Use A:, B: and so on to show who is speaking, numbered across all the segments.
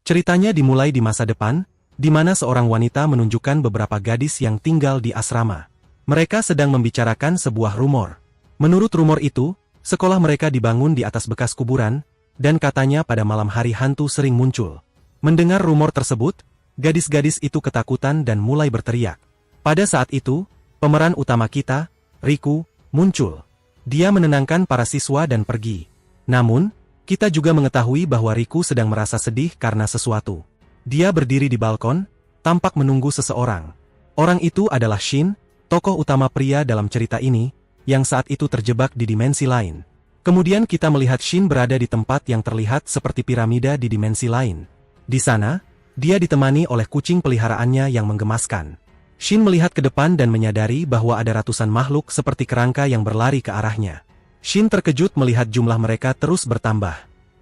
A: Ceritanya dimulai di masa depan, di mana seorang wanita menunjukkan beberapa gadis yang tinggal di asrama. Mereka sedang membicarakan sebuah rumor. Menurut rumor itu, sekolah mereka dibangun di atas bekas kuburan, dan katanya pada malam hari hantu sering muncul. Mendengar rumor tersebut, gadis-gadis itu ketakutan dan mulai berteriak. Pada saat itu, pemeran utama kita, Riku, muncul. Dia menenangkan para siswa dan pergi. Namun, kita juga mengetahui bahwa Riku sedang merasa sedih karena sesuatu. Dia berdiri di balkon, tampak menunggu seseorang. Orang itu adalah Shin, tokoh utama pria dalam cerita ini, yang saat itu terjebak di dimensi lain. Kemudian kita melihat Shin berada di tempat yang terlihat seperti piramida di dimensi lain. Di sana, dia ditemani oleh kucing peliharaannya yang menggemaskan. Shin melihat ke depan dan menyadari bahwa ada ratusan makhluk seperti kerangka yang berlari ke arahnya. Shin terkejut melihat jumlah mereka terus bertambah.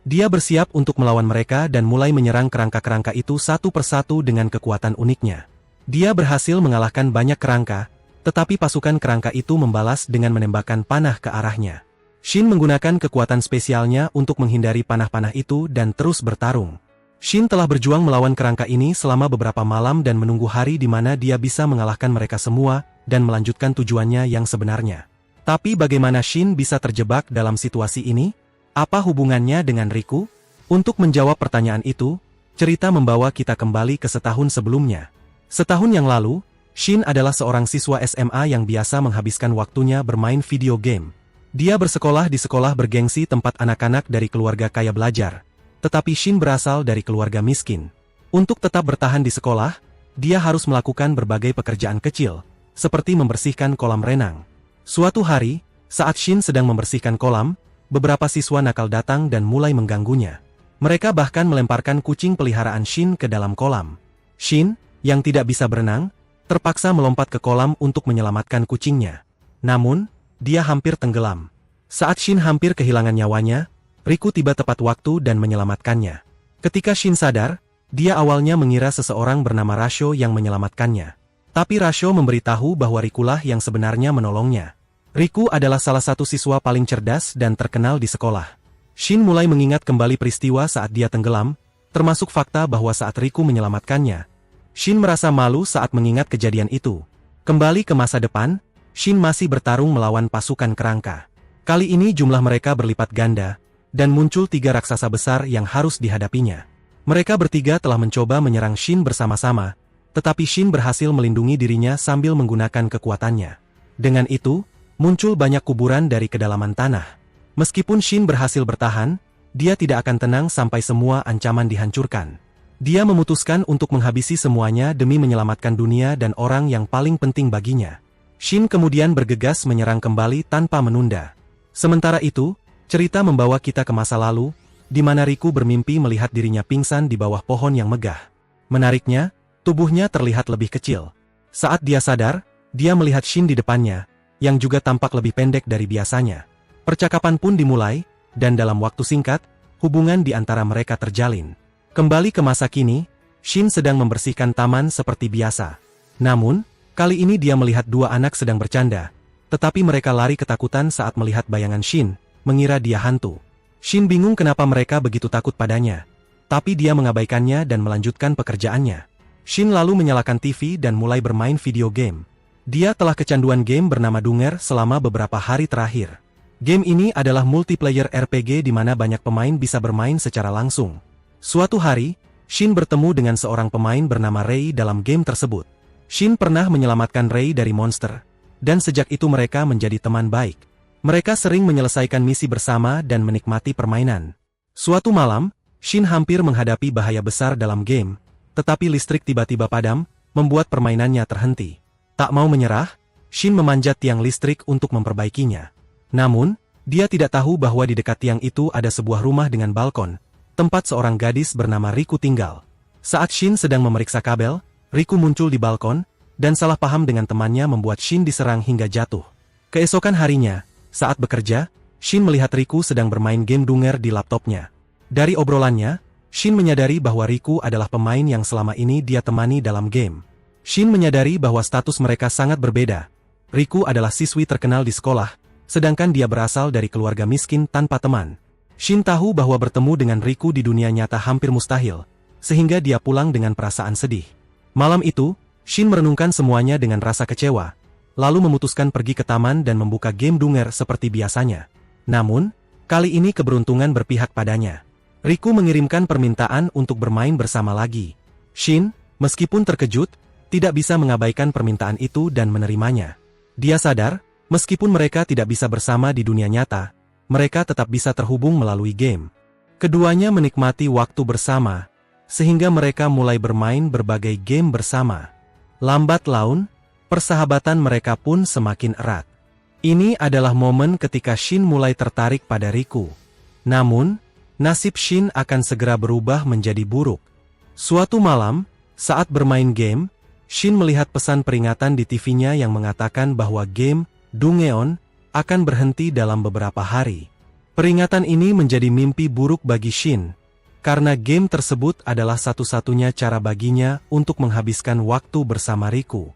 A: Dia bersiap untuk melawan mereka dan mulai menyerang kerangka-kerangka itu satu persatu dengan kekuatan uniknya. Dia berhasil mengalahkan banyak kerangka, tetapi pasukan kerangka itu membalas dengan menembakkan panah ke arahnya. Shin menggunakan kekuatan spesialnya untuk menghindari panah-panah itu dan terus bertarung. Shin telah berjuang melawan kerangka ini selama beberapa malam dan menunggu hari di mana dia bisa mengalahkan mereka semua dan melanjutkan tujuannya yang sebenarnya. Tapi bagaimana Shin bisa terjebak dalam situasi ini? Apa hubungannya dengan Riku? Untuk menjawab pertanyaan itu, cerita membawa kita kembali ke setahun sebelumnya. Setahun yang lalu, Shin adalah seorang siswa SMA yang biasa menghabiskan waktunya bermain video game. Dia bersekolah di sekolah bergengsi tempat anak-anak dari keluarga kaya belajar. Tetapi Shin berasal dari keluarga miskin. Untuk tetap bertahan di sekolah, dia harus melakukan berbagai pekerjaan kecil, seperti membersihkan kolam renang. Suatu hari, saat Shin sedang membersihkan kolam, beberapa siswa nakal datang dan mulai mengganggunya. Mereka bahkan melemparkan kucing peliharaan Shin ke dalam kolam. Shin, yang tidak bisa berenang, terpaksa melompat ke kolam untuk menyelamatkan kucingnya. Namun, dia hampir tenggelam. Saat Shin hampir kehilangan nyawanya, Riku tiba tepat waktu dan menyelamatkannya. Ketika Shin sadar, dia awalnya mengira seseorang bernama Rasho yang menyelamatkannya. Tapi Rasho memberitahu bahwa Rikulah yang sebenarnya menolongnya. Riku adalah salah satu siswa paling cerdas dan terkenal di sekolah. Shin mulai mengingat kembali peristiwa saat dia tenggelam, termasuk fakta bahwa saat Riku menyelamatkannya. Shin merasa malu saat mengingat kejadian itu. Kembali ke masa depan, Shin masih bertarung melawan pasukan kerangka. Kali ini jumlah mereka berlipat ganda, dan muncul 3 raksasa besar yang harus dihadapinya. Mereka bertiga telah mencoba menyerang Shin bersama-sama, tetapi Shin berhasil melindungi dirinya sambil menggunakan kekuatannya. Dengan itu, muncul banyak kuburan dari kedalaman tanah. Meskipun Shin berhasil bertahan, dia tidak akan tenang sampai semua ancaman dihancurkan. Dia memutuskan untuk menghabisi semuanya demi menyelamatkan dunia dan orang yang paling penting baginya. Shin kemudian bergegas menyerang kembali tanpa menunda. Sementara itu, cerita membawa kita ke masa lalu, di mana Riku bermimpi melihat dirinya pingsan di bawah pohon yang megah. Menariknya, tubuhnya terlihat lebih kecil. Saat dia sadar, dia melihat Shin di depannya, yang juga tampak lebih pendek dari biasanya. Percakapan pun dimulai, dan dalam waktu singkat, hubungan di antara mereka terjalin. Kembali ke masa kini, Shin sedang membersihkan taman seperti biasa. Namun, kali ini dia melihat 2 anak sedang bercanda, tetapi mereka lari ketakutan saat melihat bayangan Shin, mengira dia hantu. Shin bingung kenapa mereka begitu takut padanya, tapi dia mengabaikannya dan melanjutkan pekerjaannya. Shin lalu menyalakan TV dan mulai bermain video game. Dia telah kecanduan game bernama Dunger selama beberapa hari terakhir. Game ini adalah multiplayer RPG di mana banyak pemain bisa bermain secara langsung. Suatu hari, Shin bertemu dengan seorang pemain bernama Rei dalam game tersebut. Shin pernah menyelamatkan Rei dari monster, dan sejak itu mereka menjadi teman baik. Mereka sering menyelesaikan misi bersama dan menikmati permainan. Suatu malam, Shin hampir menghadapi bahaya besar dalam game, tetapi listrik tiba-tiba padam, membuat permainannya terhenti. Tak mau menyerah, Shin memanjat tiang listrik untuk memperbaikinya. Namun, dia tidak tahu bahwa di dekat tiang itu ada sebuah rumah dengan balkon, tempat seorang gadis bernama Riku tinggal. Saat Shin sedang memeriksa kabel, Riku muncul di balkon, dan salah paham dengan temannya membuat Shin diserang hingga jatuh. Keesokan harinya, saat bekerja, Shin melihat Riku sedang bermain game Dunger di laptopnya. Dari obrolannya, Shin menyadari bahwa Riku adalah pemain yang selama ini dia temani dalam game. Shin menyadari bahwa status mereka sangat berbeda. Riku adalah siswi terkenal di sekolah, sedangkan dia berasal dari keluarga miskin tanpa teman. Shin tahu bahwa bertemu dengan Riku di dunia nyata hampir mustahil. sehingga dia pulang dengan perasaan sedih. Malam itu, Shin merenungkan semuanya dengan rasa kecewa, lalu memutuskan pergi ke taman dan membuka game Dunger seperti biasanya. Namun, kali ini keberuntungan berpihak padanya. Riku mengirimkan permintaan untuk bermain bersama lagi. Shin, meskipun terkejut, tidak bisa mengabaikan permintaan itu dan menerimanya. Dia sadar, meskipun mereka tidak bisa bersama di dunia nyata, mereka tetap bisa terhubung melalui game. Keduanya menikmati waktu bersama, sehingga mereka mulai bermain berbagai game bersama. Lambat laun, persahabatan mereka pun semakin erat. Ini adalah momen ketika Shin mulai tertarik pada Riku. Namun, nasib Shin akan segera berubah menjadi buruk. Suatu malam, saat bermain game, Shin melihat pesan peringatan di TV-nya yang mengatakan bahwa game Dungeon akan berhenti dalam beberapa hari. Peringatan ini menjadi mimpi buruk bagi Shin, karena game tersebut adalah satu-satunya cara baginya untuk menghabiskan waktu bersama Riku.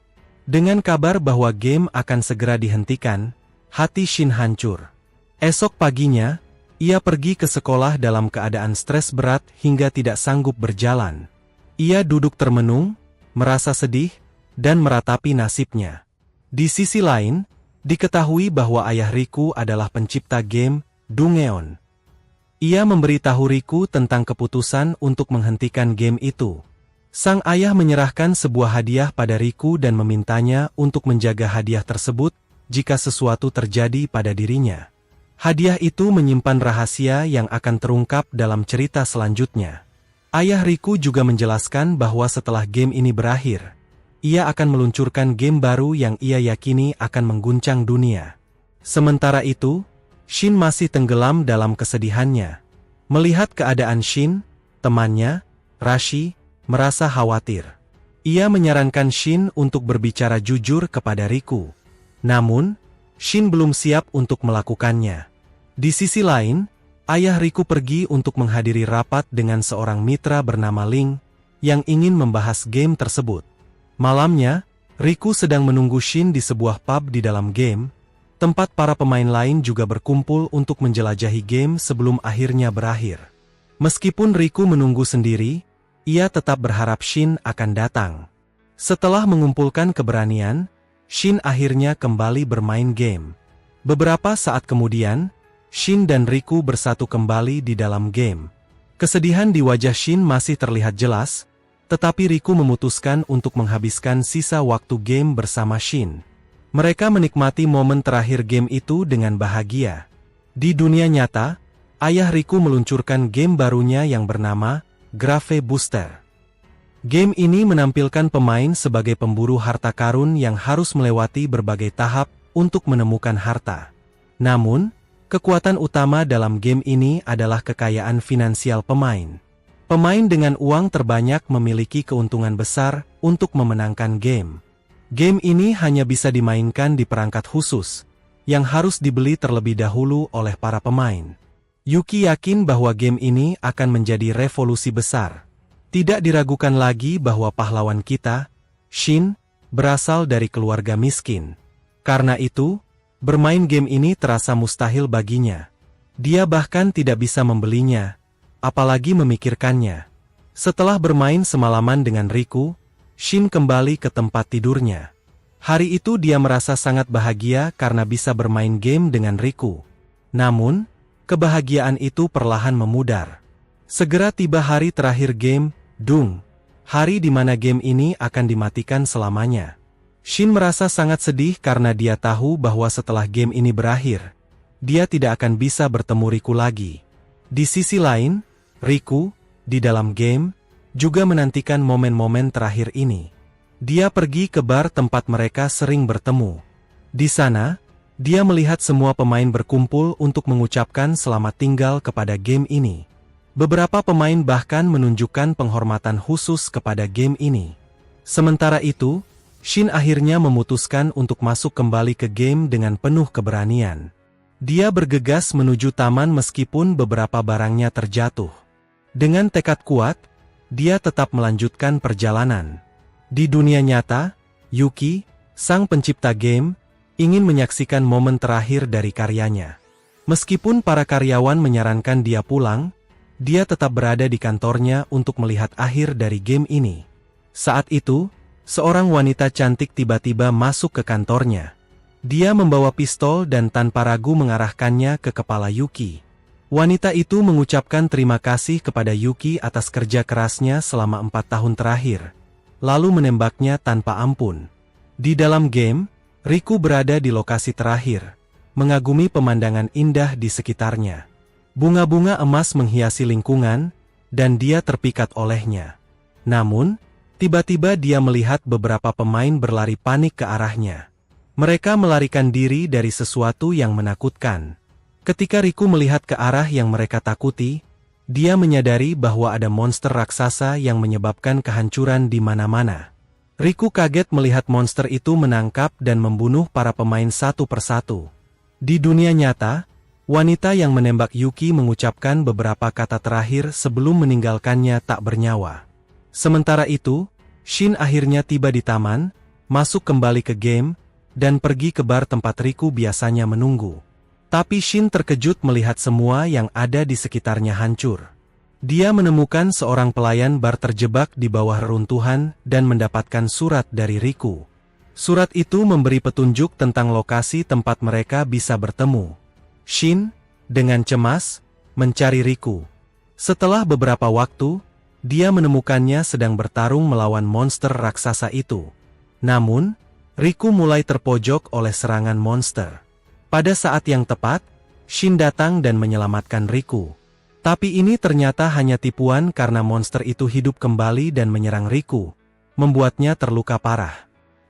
A: Dengan kabar bahwa game akan segera dihentikan, hati Shin hancur. Esok paginya, ia pergi ke sekolah dalam keadaan stres berat hingga tidak sanggup berjalan. Ia duduk termenung, merasa sedih, dan meratapi nasibnya. Di sisi lain, diketahui bahwa ayah Riku adalah pencipta game Dungeon. Ia memberitahu Riku tentang keputusan untuk menghentikan game itu. Sang ayah menyerahkan sebuah hadiah pada Riku dan memintanya untuk menjaga hadiah tersebut jika sesuatu terjadi pada dirinya. Hadiah itu menyimpan rahasia yang akan terungkap dalam cerita selanjutnya. Ayah Riku juga menjelaskan bahwa setelah game ini berakhir, ia akan meluncurkan game baru yang ia yakini akan mengguncang dunia. Sementara itu, Shin masih tenggelam dalam kesedihannya. Melihat keadaan Shin, temannya, Rashi, merasa khawatir. Ia menyarankan Shin untuk berbicara jujur kepada Riku. Namun, Shin belum siap untuk melakukannya. Di sisi lain, ayah Riku pergi untuk menghadiri rapat dengan seorang mitra bernama Ling, yang ingin membahas game tersebut. Malamnya, Riku sedang menunggu Shin di sebuah pub di dalam game, tempat para pemain lain juga berkumpul untuk menjelajahi game sebelum akhirnya berakhir. Meskipun Riku menunggu sendiri, ia tetap berharap Shin akan datang. Setelah mengumpulkan keberanian, Shin akhirnya kembali bermain game. Beberapa saat kemudian, Shin dan Riku bersatu kembali di dalam game. Kesedihan di wajah Shin masih terlihat jelas, tetapi Riku memutuskan untuk menghabiskan sisa waktu game bersama Shin. Mereka menikmati momen terakhir game itu dengan bahagia. Di dunia nyata, ayah Riku meluncurkan game barunya yang bernama Grave Booster. Game ini menampilkan pemain sebagai pemburu harta karun yang harus melewati berbagai tahap untuk menemukan harta. Namun, kekuatan utama dalam game ini adalah kekayaan finansial pemain. Pemain dengan uang terbanyak memiliki keuntungan besar untuk memenangkan game. Game ini hanya bisa dimainkan di perangkat khusus, yang harus dibeli terlebih dahulu oleh para pemain. Yuki yakin bahwa game ini akan menjadi revolusi besar. Tidak diragukan lagi bahwa pahlawan kita, Shin, berasal dari keluarga miskin. Karena itu, bermain game ini terasa mustahil baginya. Dia bahkan tidak bisa membelinya, apalagi memikirkannya. Setelah bermain semalaman dengan Riku, Shin kembali ke tempat tidurnya. Hari itu dia merasa sangat bahagia karena bisa bermain game dengan Riku. Namun, kebahagiaan itu perlahan memudar. Segera tiba hari terakhir game, Dung. Hari di mana game ini akan dimatikan selamanya. Shin merasa sangat sedih karena dia tahu bahwa setelah game ini berakhir, dia tidak akan bisa bertemu Riku lagi. Di sisi lain, Riku, di dalam game, juga menantikan momen-momen terakhir ini. Dia pergi ke bar tempat mereka sering bertemu. Di sana, dia melihat semua pemain berkumpul untuk mengucapkan selamat tinggal kepada game ini. Beberapa pemain bahkan menunjukkan penghormatan khusus kepada game ini. Sementara itu, Shin akhirnya memutuskan untuk masuk kembali ke game dengan penuh keberanian. Dia bergegas menuju taman meskipun beberapa barangnya terjatuh. Dengan tekad kuat, dia tetap melanjutkan perjalanan. Di dunia nyata, Yuki, sang pencipta game, ingin menyaksikan momen terakhir dari karyanya. Meskipun para karyawan menyarankan dia pulang, dia tetap berada di kantornya untuk melihat akhir dari game ini. Saat itu, seorang wanita cantik tiba-tiba masuk ke kantornya. Dia membawa pistol dan tanpa ragu mengarahkannya ke kepala Yuki. Wanita itu mengucapkan terima kasih kepada Yuki atas kerja kerasnya selama 4 tahun terakhir, lalu menembaknya tanpa ampun. Di dalam game, Riku berada di lokasi terakhir, mengagumi pemandangan indah di sekitarnya. Bunga-bunga emas menghiasi lingkungan, dan dia terpikat olehnya. Namun, tiba-tiba dia melihat beberapa pemain berlari panik ke arahnya. Mereka melarikan diri dari sesuatu yang menakutkan. Ketika Riku melihat ke arah yang mereka takuti, dia menyadari bahwa ada monster raksasa yang menyebabkan kehancuran di mana-mana. Riku kaget melihat monster itu menangkap dan membunuh para pemain satu persatu. Di dunia nyata, wanita yang menembak Yuki mengucapkan beberapa kata terakhir sebelum meninggalkannya tak bernyawa. Sementara itu, Shin akhirnya tiba di taman, masuk kembali ke game, dan pergi ke bar tempat Riku biasanya menunggu. Tapi Shin terkejut melihat semua yang ada di sekitarnya hancur. Dia menemukan seorang pelayan bar terjebak di bawah reruntuhan dan mendapatkan surat dari Riku. Surat itu memberi petunjuk tentang lokasi tempat mereka bisa bertemu. Shin, dengan cemas, mencari Riku. Setelah beberapa waktu, dia menemukannya sedang bertarung melawan monster raksasa itu. Namun, Riku mulai terpojok oleh serangan monster. Pada saat yang tepat, Shin datang dan menyelamatkan Riku. Tapi ini ternyata hanya tipuan karena monster itu hidup kembali dan menyerang Riku, membuatnya terluka parah.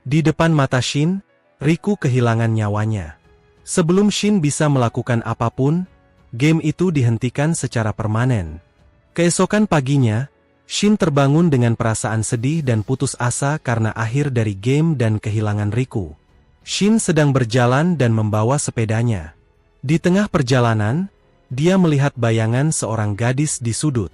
A: Di depan mata Shin, Riku kehilangan nyawanya. Sebelum Shin bisa melakukan apapun, game itu dihentikan secara permanen. Keesokan paginya, Shin terbangun dengan perasaan sedih dan putus asa karena akhir dari game dan kehilangan Riku. Shin sedang berjalan dan membawa sepedanya. Di tengah perjalanan, dia melihat bayangan seorang gadis di sudut.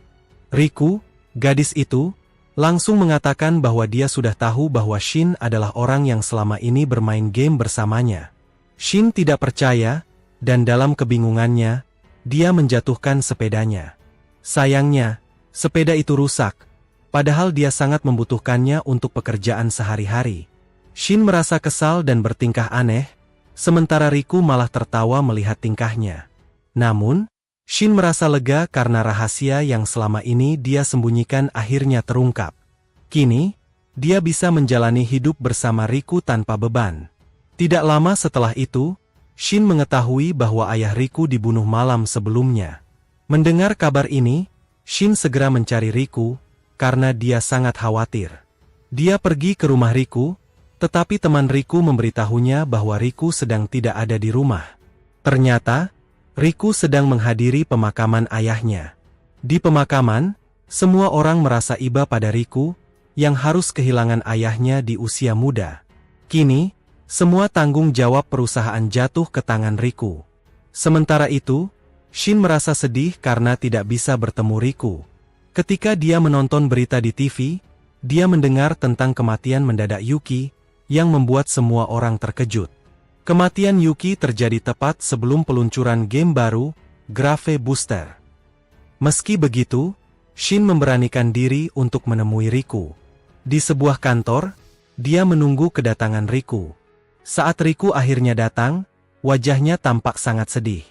A: Riku, gadis itu, langsung mengatakan bahwa dia sudah tahu bahwa Shin adalah orang yang selama ini bermain game bersamanya. Shin tidak percaya, dan dalam kebingungannya, dia menjatuhkan sepedanya. Sayangnya, sepeda itu rusak, padahal dia sangat membutuhkannya untuk pekerjaan sehari-hari. Shin merasa kesal dan bertingkah aneh, sementara Riku malah tertawa melihat tingkahnya. Namun, Shin merasa lega karena rahasia yang selama ini dia sembunyikan akhirnya terungkap. Kini, dia bisa menjalani hidup bersama Riku tanpa beban. Tidak lama setelah itu, Shin mengetahui bahwa ayah Riku dibunuh malam sebelumnya. Mendengar kabar ini, Shin segera mencari Riku, karena dia sangat khawatir. Dia pergi ke rumah Riku, tetapi teman Riku memberitahunya bahwa Riku sedang tidak ada di rumah. Ternyata, Riku sedang menghadiri pemakaman ayahnya. Di pemakaman, semua orang merasa iba pada Riku, yang harus kehilangan ayahnya di usia muda. Kini, semua tanggung jawab perusahaan jatuh ke tangan Riku. Sementara itu, Shin merasa sedih karena tidak bisa bertemu Riku. Ketika dia menonton berita di TV, dia mendengar tentang kematian mendadak Yuki, yang membuat semua orang terkejut. Kematian Yuki terjadi tepat sebelum peluncuran game baru, Grave Booster. Meski begitu, Shin memberanikan diri untuk menemui Riku. Di sebuah kantor, dia menunggu kedatangan Riku. Saat Riku akhirnya datang, wajahnya tampak sangat sedih.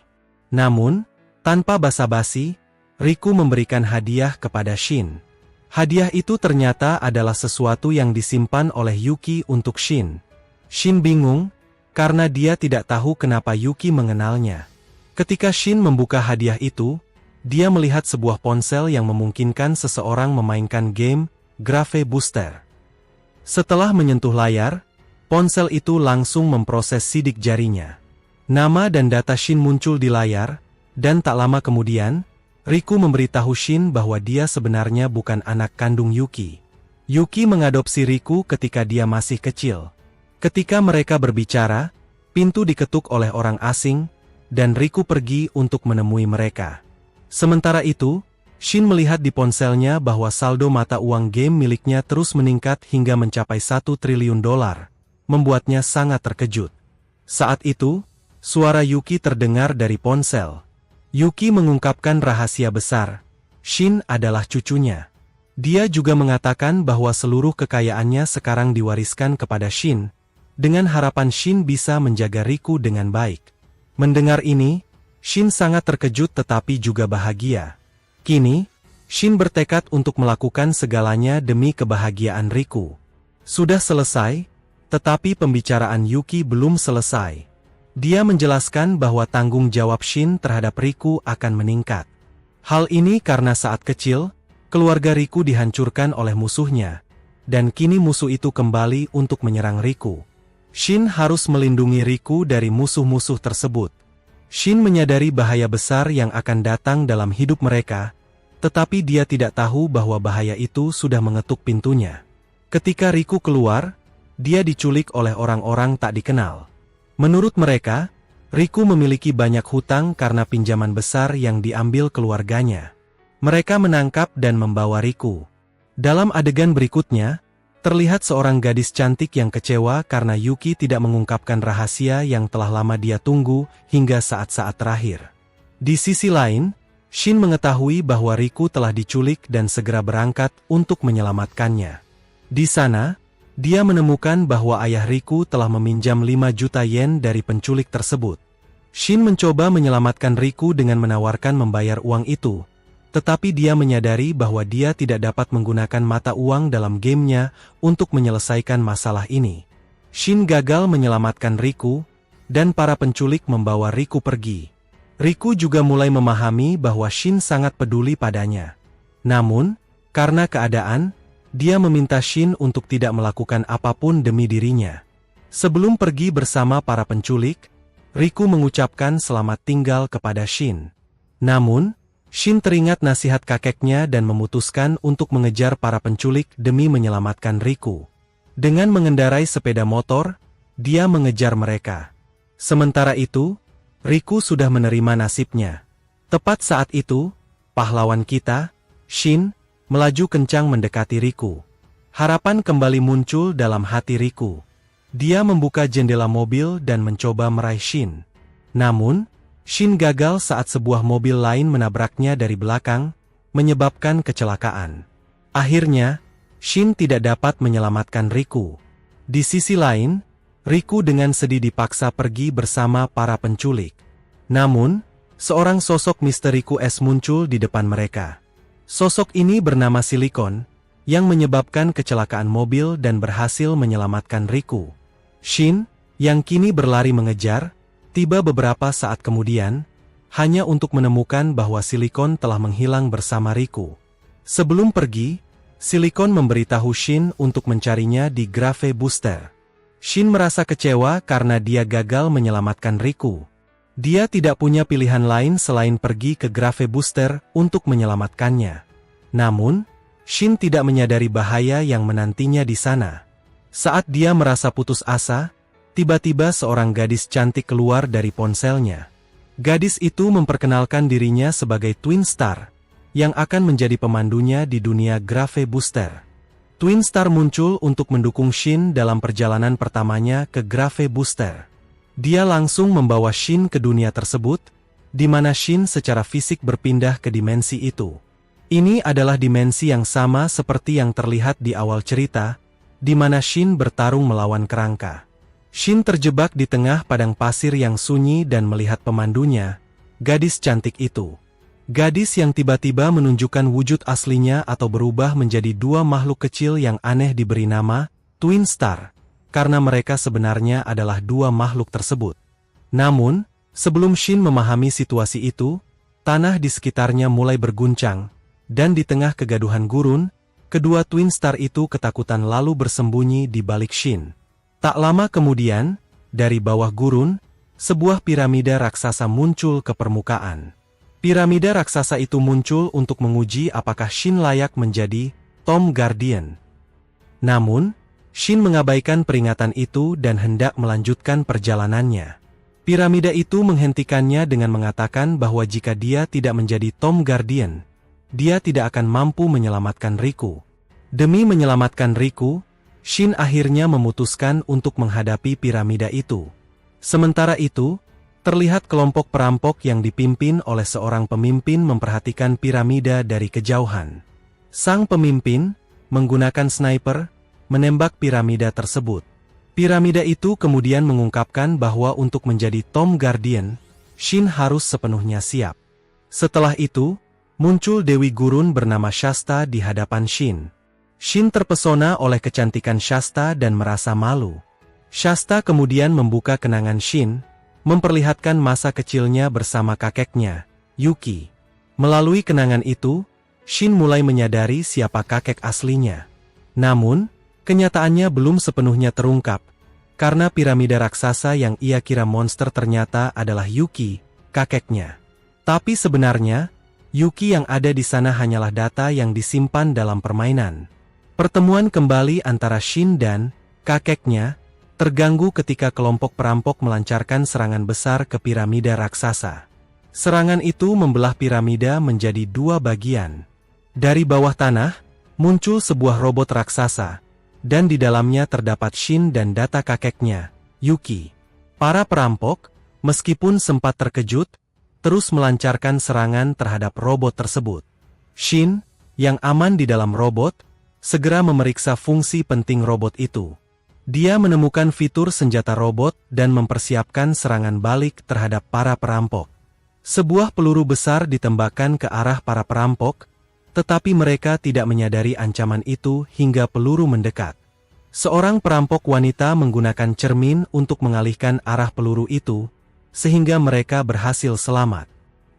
A: Namun, tanpa basa-basi, Riku memberikan hadiah kepada Shin. Hadiah itu ternyata adalah sesuatu yang disimpan oleh Yuki untuk Shin. Shin bingung, karena dia tidak tahu kenapa Yuki mengenalnya. Ketika Shin membuka hadiah itu, dia melihat sebuah ponsel yang memungkinkan seseorang memainkan game Grave Booster. Setelah menyentuh layar, ponsel itu langsung memproses sidik jarinya. Nama dan data Shin muncul di layar, dan tak lama kemudian, Riku memberitahu Shin bahwa dia sebenarnya bukan anak kandung Yuki. Yuki mengadopsi Riku ketika dia masih kecil. Ketika mereka berbicara, pintu diketuk oleh orang asing, dan Riku pergi untuk menemui mereka. Sementara itu, Shin melihat di ponselnya bahwa saldo mata uang game miliknya terus meningkat hingga mencapai $1 triliun, membuatnya sangat terkejut. Saat itu, suara Yuki terdengar dari ponsel. Yuki mengungkapkan rahasia besar. Shin adalah cucunya. Dia juga mengatakan bahwa seluruh kekayaannya sekarang diwariskan kepada Shin, dengan harapan Shin bisa menjaga Riku dengan baik. Mendengar ini, Shin sangat terkejut tetapi juga bahagia. Kini, Shin bertekad untuk melakukan segalanya demi kebahagiaan Riku. Sudah selesai, tetapi pembicaraan Yuki belum selesai. Dia menjelaskan bahwa tanggung jawab Shin terhadap Riku akan meningkat. Hal ini karena saat kecil, keluarga Riku dihancurkan oleh musuhnya, dan kini musuh itu kembali untuk menyerang Riku. Shin harus melindungi Riku dari musuh-musuh tersebut. Shin menyadari bahaya besar yang akan datang dalam hidup mereka, tetapi dia tidak tahu bahwa bahaya itu sudah mengetuk pintunya. Ketika Riku keluar, dia diculik oleh orang-orang tak dikenal. Menurut mereka, Riku memiliki banyak hutang karena pinjaman besar yang diambil keluarganya. Mereka menangkap dan membawa Riku. Dalam adegan berikutnya, terlihat seorang gadis cantik yang kecewa karena Yuki tidak mengungkapkan rahasia yang telah lama dia tunggu hingga saat-saat terakhir. Di sisi lain, Shin mengetahui bahwa Riku telah diculik dan segera berangkat untuk menyelamatkannya. Di sana, dia menemukan bahwa ayah Riku telah meminjam 5 juta yen dari penculik tersebut. Shin mencoba menyelamatkan Riku dengan menawarkan membayar uang itu, tetapi dia menyadari bahwa dia tidak dapat menggunakan mata uang dalam gamenya untuk menyelesaikan masalah ini. Shin gagal menyelamatkan Riku, dan para penculik membawa Riku pergi. Riku juga mulai memahami bahwa Shin sangat peduli padanya. Namun, karena keadaan, dia meminta Shin untuk tidak melakukan apapun demi dirinya. Sebelum pergi bersama para penculik, Riku mengucapkan selamat tinggal kepada Shin. Namun, Shin teringat nasihat kakeknya dan memutuskan untuk mengejar para penculik demi menyelamatkan Riku. Dengan mengendarai sepeda motor, dia mengejar mereka. Sementara itu, Riku sudah menerima nasibnya. Tepat saat itu, pahlawan kita, Shin, melaju kencang mendekati Riku. Harapan kembali muncul dalam hati Riku. Dia membuka jendela mobil dan mencoba meraih Shin. Namun, Shin gagal saat sebuah mobil lain menabraknya dari belakang, menyebabkan kecelakaan. Akhirnya, Shin tidak dapat menyelamatkan Riku. Di sisi lain, Riku dengan sedih dipaksa pergi bersama para penculik. Namun, seorang sosok misteriku es muncul di depan mereka. Sosok ini bernama Silicon, yang menyebabkan kecelakaan mobil dan berhasil menyelamatkan Riku. Shin, yang kini berlari mengejar, tiba beberapa saat kemudian, hanya untuk menemukan bahwa Silicon telah menghilang bersama Riku. Sebelum pergi, Silicon memberitahu Shin untuk mencarinya di Grave Booster. Shin merasa kecewa karena dia gagal menyelamatkan Riku. Dia tidak punya pilihan lain selain pergi ke Grave Booster untuk menyelamatkannya. Namun, Shin tidak menyadari bahaya yang menantinya di sana. Saat dia merasa putus asa, tiba-tiba seorang gadis cantik keluar dari ponselnya. Gadis itu memperkenalkan dirinya sebagai Twin Star, yang akan menjadi pemandunya di dunia Grave Booster. Twin Star muncul untuk mendukung Shin dalam perjalanan pertamanya ke Grave Booster. Dia langsung membawa Shin ke dunia tersebut, di mana Shin secara fisik berpindah ke dimensi itu. Ini adalah dimensi yang sama seperti yang terlihat di awal cerita, di mana Shin bertarung melawan kerangka. Shin terjebak di tengah padang pasir yang sunyi dan melihat pemandunya, gadis cantik itu. Gadis yang tiba-tiba menunjukkan wujud aslinya atau berubah menjadi dua makhluk kecil yang aneh diberi nama Twin Star, karena mereka sebenarnya adalah dua makhluk tersebut. Namun, sebelum Shin memahami situasi itu, tanah di sekitarnya mulai berguncang, dan di tengah kegaduhan gurun, kedua Twin Star itu ketakutan lalu bersembunyi di balik Shin. Tak lama kemudian, dari bawah gurun, sebuah piramida raksasa muncul ke permukaan. Piramida raksasa itu muncul untuk menguji apakah Shin layak menjadi Tomb Guardian. Namun, Shin mengabaikan peringatan itu dan hendak melanjutkan perjalanannya. Piramida itu menghentikannya dengan mengatakan bahwa jika dia tidak menjadi Tomb Guardian, dia tidak akan mampu menyelamatkan Riku. Demi menyelamatkan Riku, Shin akhirnya memutuskan untuk menghadapi piramida itu. Sementara itu, terlihat kelompok perampok yang dipimpin oleh seorang pemimpin memperhatikan piramida dari kejauhan. Sang pemimpin, menggunakan sniper, menembak piramida tersebut. Piramida itu kemudian mengungkapkan bahwa untuk menjadi Tomb Guardian, Shin harus sepenuhnya siap. Setelah itu, muncul Dewi Gurun bernama Shasta di hadapan Shin. Shin terpesona oleh kecantikan Shasta dan merasa malu. Shasta kemudian membuka kenangan Shin, memperlihatkan masa kecilnya bersama kakeknya, Yuki. Melalui kenangan itu, Shin mulai menyadari siapa kakek aslinya. Namun, kenyataannya belum sepenuhnya terungkap, karena piramida raksasa yang ia kira monster ternyata adalah Yuki, kakeknya. Tapi sebenarnya, Yuki yang ada di sana hanyalah data yang disimpan dalam permainan. Pertemuan kembali antara Shin dan kakeknya terganggu ketika kelompok perampok melancarkan serangan besar ke piramida raksasa. Serangan itu membelah piramida menjadi dua bagian. Dari bawah tanah, muncul sebuah robot raksasa, dan di dalamnya terdapat Shin dan data kakeknya, Yuki. Para perampok, meskipun sempat terkejut, terus melancarkan serangan terhadap robot tersebut. Shin, yang aman di dalam robot, segera memeriksa fungsi penting robot itu. Dia menemukan fitur senjata robot dan mempersiapkan serangan balik terhadap para perampok. Sebuah peluru besar ditembakkan ke arah para perampok, tetapi mereka tidak menyadari ancaman itu hingga peluru mendekat. Seorang perampok wanita menggunakan cermin untuk mengalihkan arah peluru itu, sehingga mereka berhasil selamat.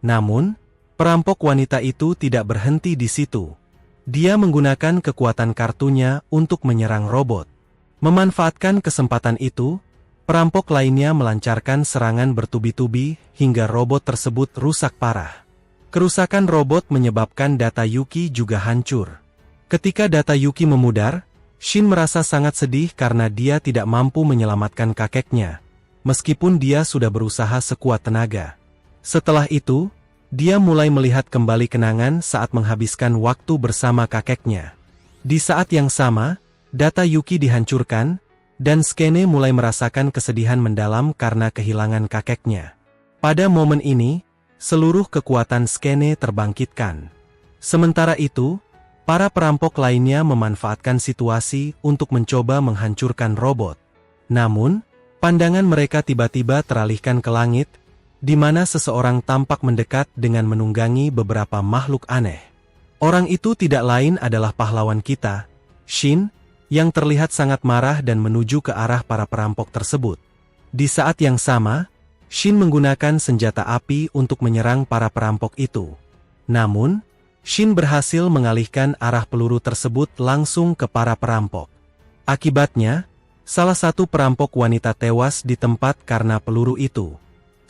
A: Namun, perampok wanita itu tidak berhenti di situ. Dia menggunakan kekuatan kartunya untuk menyerang robot. Memanfaatkan kesempatan itu, perampok lainnya melancarkan serangan bertubi-tubi hingga robot tersebut rusak parah. Kerusakan robot menyebabkan data Yuki juga hancur. Ketika data Yuki memudar, Shin merasa sangat sedih karena dia tidak mampu menyelamatkan kakeknya, meskipun dia sudah berusaha sekuat tenaga. Setelah itu, dia mulai melihat kembali kenangan saat menghabiskan waktu bersama kakeknya. Di saat yang sama, data Yuki dihancurkan, dan Skene mulai merasakan kesedihan mendalam karena kehilangan kakeknya. Pada momen ini, seluruh kekuatan Skene terbangkitkan. Sementara itu, para perampok lainnya memanfaatkan situasi untuk mencoba menghancurkan robot. Namun, pandangan mereka tiba-tiba teralihkan ke langit, di mana seseorang tampak mendekat dengan menunggangi beberapa makhluk aneh. Orang itu tidak lain adalah pahlawan kita, Shin, yang terlihat sangat marah dan menuju ke arah para perampok tersebut. Di saat yang sama, Shin menggunakan senjata api untuk menyerang para perampok itu. Namun, Shin berhasil mengalihkan arah peluru tersebut langsung ke para perampok. Akibatnya, salah satu perampok wanita tewas di tempat karena peluru itu.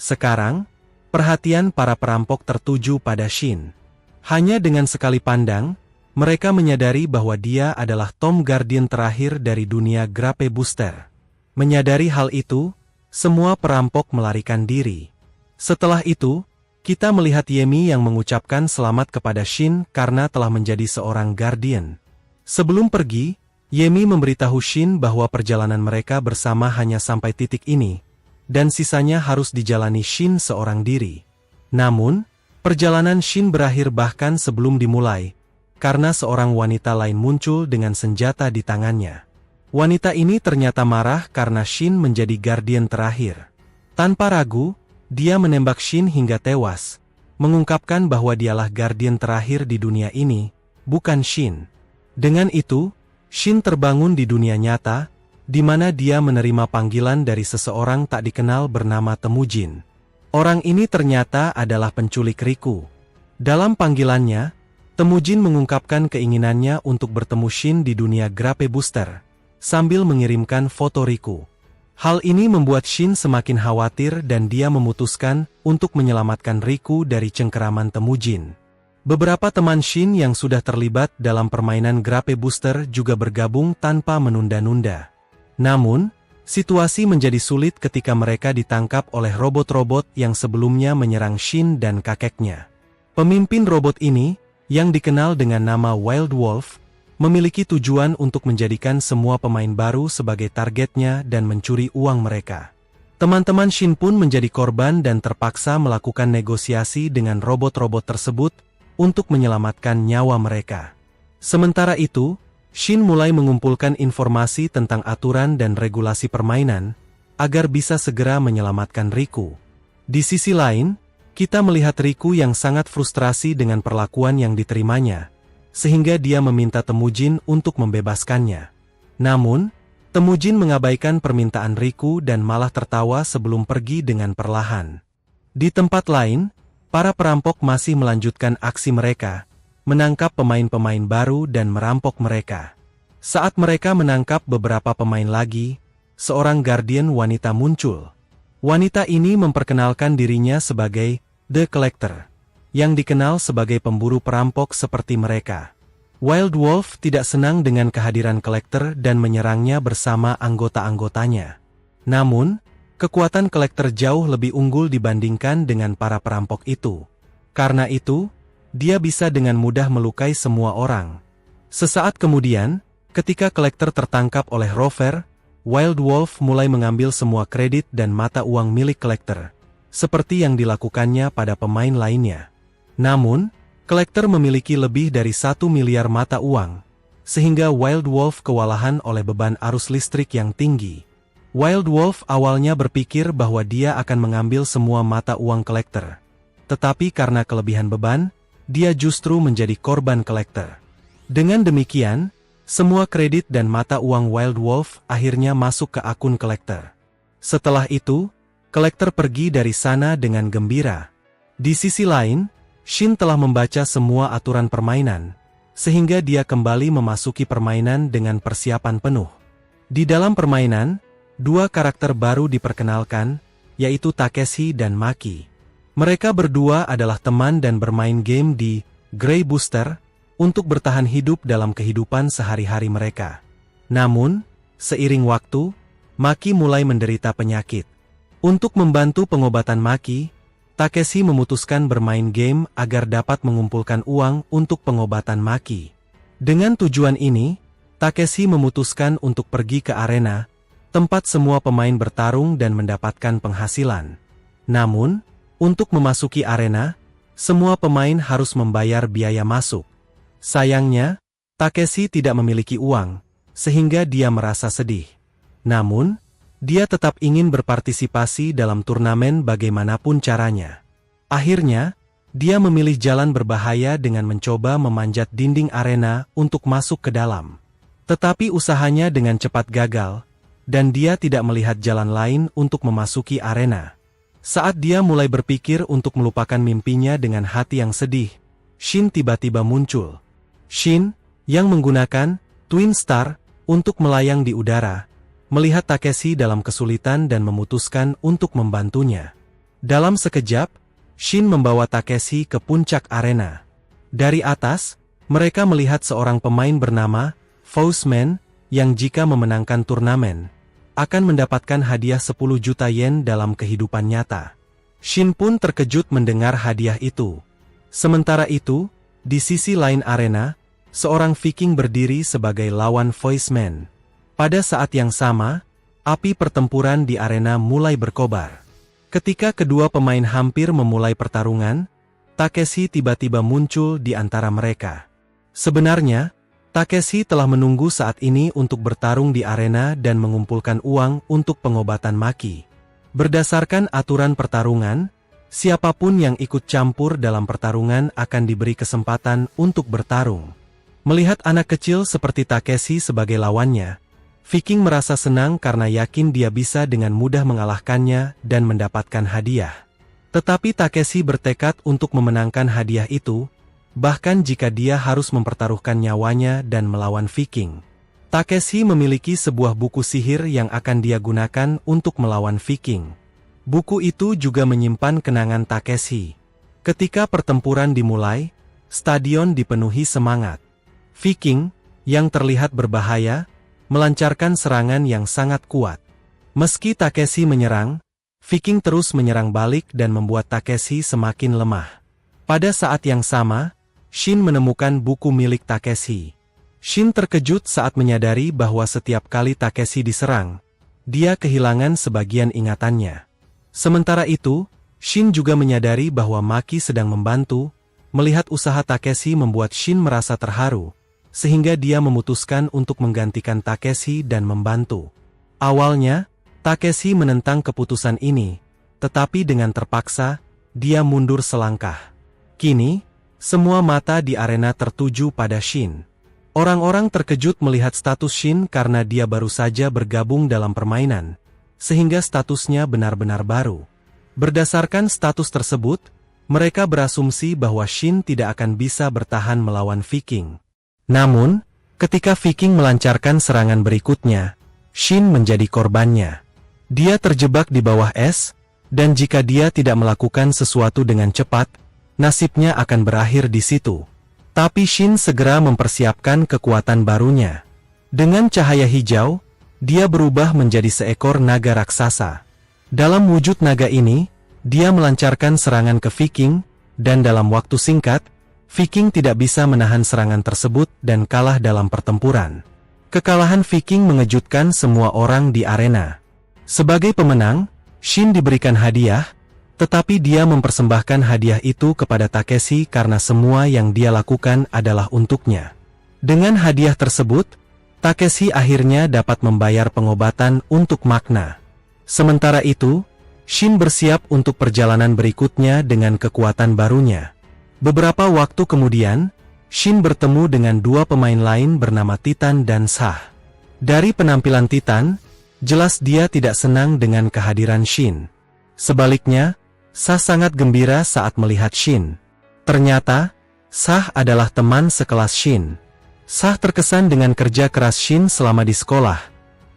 A: Sekarang, perhatian para perampok tertuju pada Shin. Hanya dengan sekali pandang, mereka menyadari bahwa dia adalah Tomb Guardian terakhir dari dunia Grape Booster. Menyadari hal itu, semua perampok melarikan diri. Setelah itu, kita melihat Yemi yang mengucapkan selamat kepada Shin karena telah menjadi seorang Guardian. Sebelum pergi, Yemi memberitahu Shin bahwa perjalanan mereka bersama hanya sampai titik ini, dan sisanya harus dijalani Shin seorang diri. Namun, perjalanan Shin berakhir bahkan sebelum dimulai, karena seorang wanita lain muncul dengan senjata di tangannya. Wanita ini ternyata marah karena Shin menjadi Guardian terakhir. Tanpa ragu, dia menembak Shin hingga tewas, mengungkapkan bahwa dialah Guardian terakhir di dunia ini, bukan Shin. Dengan itu, Shin terbangun di dunia nyata, di mana dia menerima panggilan dari seseorang tak dikenal bernama Temujin. Orang ini ternyata adalah penculik Riku. Dalam panggilannya, Temujin mengungkapkan keinginannya untuk bertemu Shin di dunia Grape Booster, sambil mengirimkan foto Riku. Hal ini membuat Shin semakin khawatir dan dia memutuskan untuk menyelamatkan Riku dari cengkeraman Temujin. Beberapa teman Shin yang sudah terlibat dalam permainan Grape Booster juga bergabung tanpa menunda-nunda. Namun, situasi menjadi sulit ketika mereka ditangkap oleh robot-robot yang sebelumnya menyerang Shin dan kakeknya. Pemimpin robot ini, yang dikenal dengan nama Wild Wolf, memiliki tujuan untuk menjadikan semua pemain baru sebagai targetnya dan mencuri uang mereka. Teman-teman Shin pun menjadi korban dan terpaksa melakukan negosiasi dengan robot-robot tersebut untuk menyelamatkan nyawa mereka. Sementara itu, Shin mulai mengumpulkan informasi tentang aturan dan regulasi permainan, agar bisa segera menyelamatkan Riku. Di sisi lain, kita melihat Riku yang sangat frustrasi dengan perlakuan yang diterimanya, sehingga dia meminta Temujin untuk membebaskannya. Namun, Temujin mengabaikan permintaan Riku dan malah tertawa sebelum pergi dengan perlahan. Di tempat lain, para perampok masih melanjutkan aksi mereka, menangkap pemain-pemain baru dan merampok mereka. Saat mereka menangkap beberapa pemain lagi, seorang guardian wanita muncul. Wanita ini memperkenalkan dirinya sebagai The Collector, yang dikenal sebagai pemburu perampok seperti mereka. Wild Wolf tidak senang dengan kehadiran Collector dan menyerangnya bersama anggota-anggotanya. Namun, kekuatan Collector jauh lebih unggul dibandingkan dengan para perampok itu. Karena itu, dia bisa dengan mudah melukai semua orang. Sesaat kemudian, ketika Collector tertangkap oleh Rover, Wild Wolf mulai mengambil semua kredit dan mata uang milik Collector, seperti yang dilakukannya pada pemain lainnya. Namun, Collector memiliki lebih dari 1 miliar mata uang, sehingga Wild Wolf kewalahan oleh beban arus listrik yang tinggi. Wild Wolf awalnya berpikir bahwa dia akan mengambil semua mata uang Collector. Tetapi karena kelebihan beban, dia justru menjadi korban Collector. Dengan demikian, semua kredit dan mata uang Wild Wolf akhirnya masuk ke akun Collector. Setelah itu, Collector pergi dari sana dengan gembira. Di sisi lain, Shin telah membaca semua aturan permainan, sehingga dia kembali memasuki permainan dengan persiapan penuh. Di dalam permainan, dua karakter baru diperkenalkan, yaitu Takeshi dan Maki. Mereka berdua adalah teman dan bermain game di Grey Booster untuk bertahan hidup dalam kehidupan sehari-hari mereka. Namun, seiring waktu, Maki mulai menderita penyakit. Untuk membantu pengobatan Maki, Takeshi memutuskan bermain game agar dapat mengumpulkan uang untuk pengobatan Maki. Dengan tujuan ini, Takeshi memutuskan untuk pergi ke arena, tempat semua pemain bertarung dan mendapatkan penghasilan. Namun, untuk memasuki arena, semua pemain harus membayar biaya masuk. Sayangnya, Takeshi tidak memiliki uang, sehingga dia merasa sedih. Namun, dia tetap ingin berpartisipasi dalam turnamen bagaimanapun caranya. Akhirnya, dia memilih jalan berbahaya dengan mencoba memanjat dinding arena untuk masuk ke dalam. Tetapi usahanya dengan cepat gagal, dan dia tidak melihat jalan lain untuk memasuki arena. Saat dia mulai berpikir untuk melupakan mimpinya dengan hati yang sedih, Shin tiba-tiba muncul. Shin, yang menggunakan Twin Star untuk melayang di udara, melihat Takeshi dalam kesulitan dan memutuskan untuk membantunya. Dalam sekejap, Shin membawa Takeshi ke puncak arena. Dari atas, mereka melihat seorang pemain bernama Faustman, yang jika memenangkan turnamen, akan mendapatkan hadiah 10 juta yen dalam kehidupan nyata. Shin pun terkejut mendengar hadiah itu. Sementara itu, di sisi lain arena, seorang Viking berdiri sebagai lawan Faustman. Pada saat yang sama, api pertempuran di arena mulai berkobar. Ketika kedua pemain hampir memulai pertarungan, Takeshi tiba-tiba muncul di antara mereka. Sebenarnya, Takeshi telah menunggu saat ini untuk bertarung di arena dan mengumpulkan uang untuk pengobatan Maki. Berdasarkan aturan pertarungan, siapapun yang ikut campur dalam pertarungan akan diberi kesempatan untuk bertarung. Melihat anak kecil seperti Takeshi sebagai lawannya, Viking merasa senang karena yakin dia bisa dengan mudah mengalahkannya dan mendapatkan hadiah. Tetapi Takeshi bertekad untuk memenangkan hadiah itu, bahkan jika dia harus mempertaruhkan nyawanya dan melawan Viking. Takeshi memiliki sebuah buku sihir yang akan dia gunakan untuk melawan Viking. Buku itu juga menyimpan kenangan Takeshi. Ketika pertempuran dimulai, stadion dipenuhi semangat. Viking, yang terlihat berbahaya, melancarkan serangan yang sangat kuat. Meski Takeshi menyerang, Viking terus menyerang balik dan membuat Takeshi semakin lemah. Pada saat yang sama, Shin menemukan buku milik Takeshi. Shin terkejut saat menyadari bahwa setiap kali Takeshi diserang, dia kehilangan sebagian ingatannya. Sementara itu, Shin juga menyadari bahwa Maki sedang membantu. Melihat usaha Takeshi membuat Shin merasa terharu, sehingga dia memutuskan untuk menggantikan Takeshi dan membantu. Awalnya, Takeshi menentang keputusan ini, tetapi dengan terpaksa, dia mundur selangkah. Kini, semua mata di arena tertuju pada Shin. Orang-orang terkejut melihat status Shin karena dia baru saja bergabung dalam permainan, sehingga statusnya benar-benar baru. Berdasarkan status tersebut, mereka berasumsi bahwa Shin tidak akan bisa bertahan melawan Viking. Namun, ketika Viking melancarkan serangan berikutnya, Shin menjadi korbannya. Dia terjebak di bawah es, dan jika dia tidak melakukan sesuatu dengan cepat, nasibnya akan berakhir di situ. Tapi Shin segera mempersiapkan kekuatan barunya. Dengan cahaya hijau, dia berubah menjadi seekor naga raksasa. Dalam wujud naga ini, dia melancarkan serangan ke Viking, dan dalam waktu singkat, Viking tidak bisa menahan serangan tersebut dan kalah dalam pertempuran. Kekalahan Viking mengejutkan semua orang di arena. Sebagai pemenang, Shin diberikan hadiah, tetapi dia mempersembahkan hadiah itu kepada Takeshi karena semua yang dia lakukan adalah untuknya. Dengan hadiah tersebut, Takeshi akhirnya dapat membayar pengobatan untuk Makna. Sementara itu, Shin bersiap untuk perjalanan berikutnya dengan kekuatan barunya. Beberapa waktu kemudian, Shin bertemu dengan dua pemain lain bernama Titan dan Sah. Dari penampilan Titan, jelas dia tidak senang dengan kehadiran Shin. Sebaliknya, Sah sangat gembira saat melihat Shin. Ternyata, Sah adalah teman sekelas Shin. Sah terkesan dengan kerja keras Shin selama di sekolah,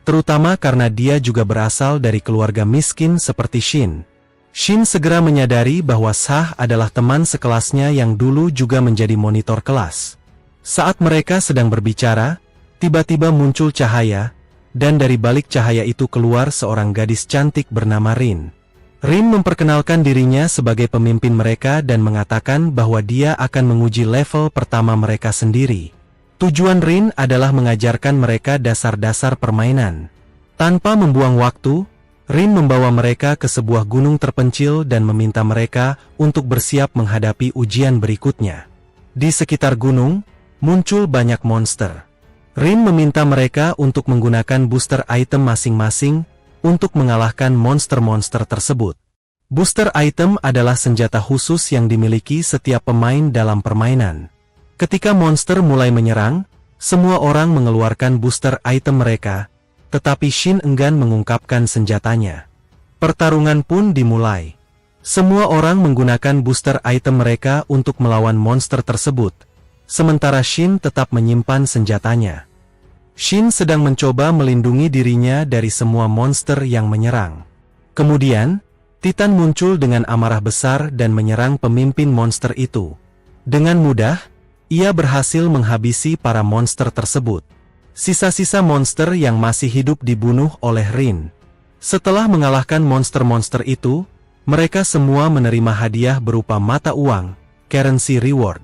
A: terutama karena dia juga berasal dari keluarga miskin seperti Shin. Shin segera menyadari bahwa Sah adalah teman sekelasnya yang dulu juga menjadi monitor kelas. Saat mereka sedang berbicara, tiba-tiba muncul cahaya, dan dari balik cahaya itu keluar seorang gadis cantik bernama Rin. Rin memperkenalkan dirinya sebagai pemimpin mereka dan mengatakan bahwa dia akan menguji level pertama mereka sendiri. Tujuan Rin adalah mengajarkan mereka dasar-dasar permainan. Tanpa membuang waktu, Rin membawa mereka ke sebuah gunung terpencil dan meminta mereka untuk bersiap menghadapi ujian berikutnya. Di sekitar gunung, muncul banyak monster. Rin meminta mereka untuk menggunakan booster item masing-masing untuk mengalahkan monster-monster tersebut. Booster item adalah senjata khusus yang dimiliki setiap pemain dalam permainan. Ketika monster mulai menyerang, semua orang mengeluarkan booster item mereka, tetapi Shin enggan mengungkapkan senjatanya. Pertarungan pun dimulai. Semua orang menggunakan booster item mereka untuk melawan monster tersebut, sementara Shin tetap menyimpan senjatanya. Shin sedang mencoba melindungi dirinya dari semua monster yang menyerang. Kemudian, Titan muncul dengan amarah besar dan menyerang pemimpin monster itu. Dengan mudah, ia berhasil menghabisi para monster tersebut. Sisa-sisa monster yang masih hidup dibunuh oleh Rin. Setelah mengalahkan monster-monster itu, mereka semua menerima hadiah berupa mata uang, currency reward.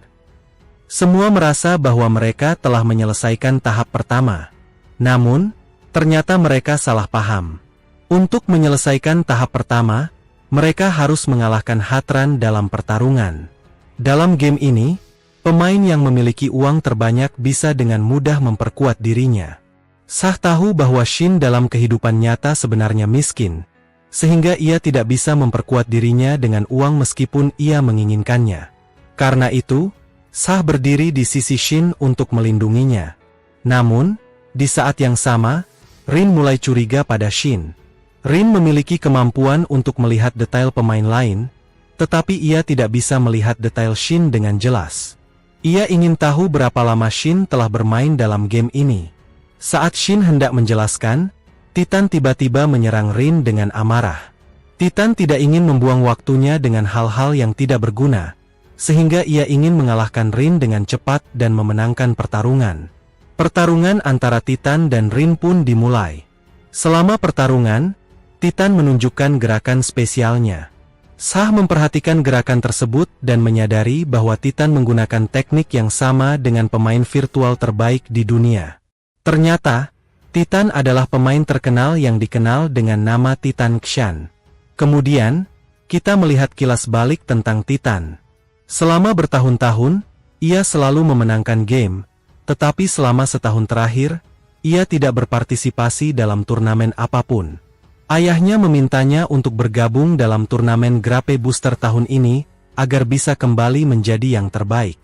A: Semua merasa bahwa mereka telah menyelesaikan tahap pertama. Namun, ternyata mereka salah paham. Untuk menyelesaikan tahap pertama, mereka harus mengalahkan Hatran dalam pertarungan. Dalam game ini, pemain yang memiliki uang terbanyak bisa dengan mudah memperkuat dirinya. Sah tahu bahwa Shin dalam kehidupan nyata sebenarnya miskin, sehingga ia tidak bisa memperkuat dirinya dengan uang meskipun ia menginginkannya. Karena itu, Sah berdiri di sisi Shin untuk melindunginya. Namun, di saat yang sama, Rin mulai curiga pada Shin. Rin memiliki kemampuan untuk melihat detail pemain lain, tetapi ia tidak bisa melihat detail Shin dengan jelas. Ia ingin tahu berapa lama Shin telah bermain dalam game ini. Saat Shin hendak menjelaskan, Titan tiba-tiba menyerang Rin dengan amarah. Titan tidak ingin membuang waktunya dengan hal-hal yang tidak berguna, sehingga ia ingin mengalahkan Rin dengan cepat dan memenangkan pertarungan. Pertarungan antara Titan dan Rin pun dimulai. Selama pertarungan, Titan menunjukkan gerakan spesialnya. Sah memperhatikan gerakan tersebut dan menyadari bahwa Titan menggunakan teknik yang sama dengan pemain virtual terbaik di dunia. Ternyata, Titan adalah pemain terkenal yang dikenal dengan nama Titan Kshan. Kemudian, kita melihat kilas balik tentang Titan. Selama bertahun-tahun, ia selalu memenangkan game, tetapi selama setahun terakhir, ia tidak berpartisipasi dalam turnamen apapun. Ayahnya memintanya untuk bergabung dalam turnamen Grape Booster tahun ini, agar bisa kembali menjadi yang terbaik.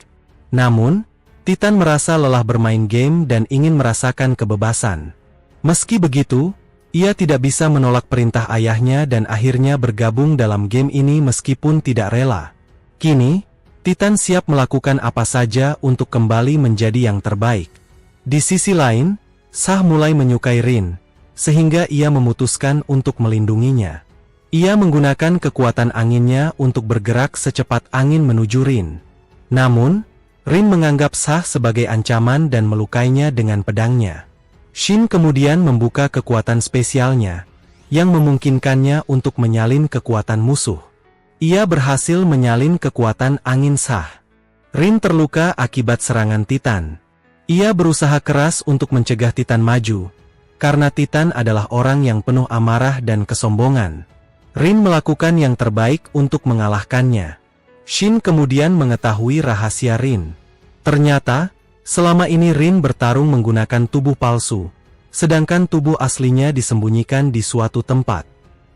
A: Namun, Titan merasa lelah bermain game dan ingin merasakan kebebasan. Meski begitu, ia tidak bisa menolak perintah ayahnya dan akhirnya bergabung dalam game ini meskipun tidak rela. Kini, Titan siap melakukan apa saja untuk kembali menjadi yang terbaik. Di sisi lain, Shah mulai menyukai Rin, sehingga ia memutuskan untuk melindunginya. Ia menggunakan kekuatan anginnya untuk bergerak secepat angin menuju Rin. Namun, Rin menganggap Shah sebagai ancaman dan melukainya dengan pedangnya. Shin kemudian membuka kekuatan spesialnya, yang memungkinkannya untuk menyalin kekuatan musuh. Ia berhasil menyalin kekuatan angin Shah. Rin terluka akibat serangan Titan. Ia berusaha keras untuk mencegah Titan maju, karena Titan adalah orang yang penuh amarah dan kesombongan. Rin melakukan yang terbaik untuk mengalahkannya. Shin kemudian mengetahui rahasia Rin. Ternyata, selama ini Rin bertarung menggunakan tubuh palsu, sedangkan tubuh aslinya disembunyikan di suatu tempat.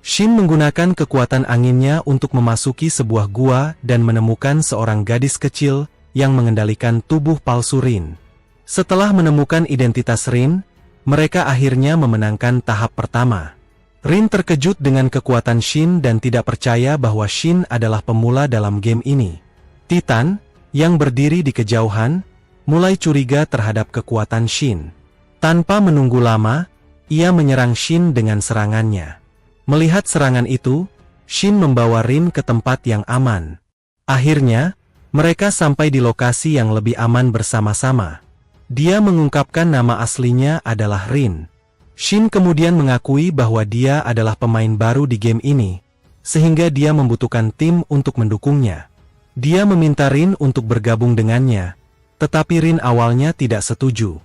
A: Shin menggunakan kekuatan anginnya untuk memasuki sebuah gua dan menemukan seorang gadis kecil yang mengendalikan tubuh palsu Rin. Setelah menemukan identitas Rin, mereka akhirnya memenangkan tahap pertama. Rin terkejut dengan kekuatan Shin dan tidak percaya bahwa Shin adalah pemula dalam game ini. Titan, yang berdiri di kejauhan, mulai curiga terhadap kekuatan Shin. Tanpa menunggu lama, ia menyerang Shin dengan serangannya. Melihat serangan itu, Shin membawa Rin ke tempat yang aman. Akhirnya, mereka sampai di lokasi yang lebih aman bersama-sama. Dia mengungkapkan nama aslinya adalah Rin. Shin kemudian mengakui bahwa dia adalah pemain baru di game ini, sehingga dia membutuhkan tim untuk mendukungnya. Dia meminta Rin untuk bergabung dengannya, tetapi Rin awalnya tidak setuju.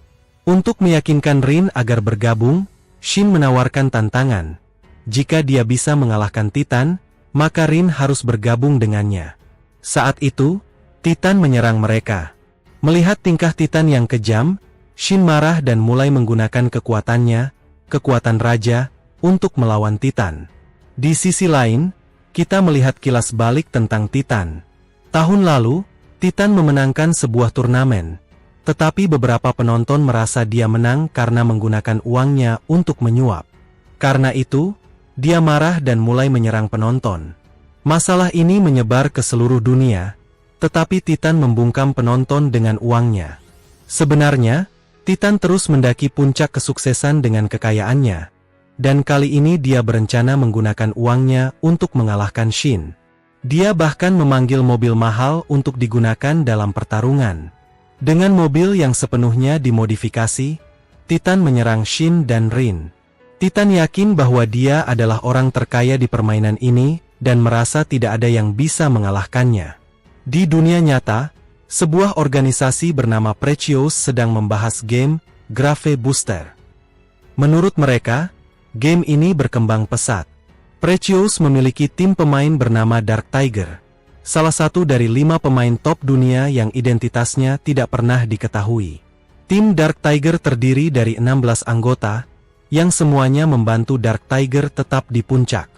A: Untuk meyakinkan Rin agar bergabung, Shin menawarkan tantangan. Jika dia bisa mengalahkan Titan, maka Rin harus bergabung dengannya. Saat itu, Titan menyerang mereka. Melihat tingkah Titan yang kejam, Shin marah dan mulai menggunakan kekuatannya, kekuatan raja, untuk melawan Titan. Di sisi lain, kita melihat kilas balik tentang Titan. Tahun lalu, Titan memenangkan sebuah turnamen, tetapi beberapa penonton merasa dia menang karena menggunakan uangnya untuk menyuap. Karena itu, dia marah dan mulai menyerang penonton. Masalah ini menyebar ke seluruh dunia, tetapi Titan membungkam penonton dengan uangnya. Sebenarnya, Titan terus mendaki puncak kesuksesan dengan kekayaannya, dan kali ini dia berencana menggunakan uangnya untuk mengalahkan Shin. Dia bahkan memanggil mobil mahal untuk digunakan dalam pertarungan. Dengan mobil yang sepenuhnya dimodifikasi, Titan menyerang Shin dan Rin. Titan yakin bahwa dia adalah orang terkaya di permainan ini, dan merasa tidak ada yang bisa mengalahkannya. Di dunia nyata, sebuah organisasi bernama Precious sedang membahas game Grape Booster. Menurut mereka, game ini berkembang pesat. Precious memiliki tim pemain bernama Dark Tiger, salah satu dari 5 pemain top dunia yang identitasnya tidak pernah diketahui. Tim Dark Tiger terdiri dari 16 anggota, yang semuanya membantu Dark Tiger tetap di puncak.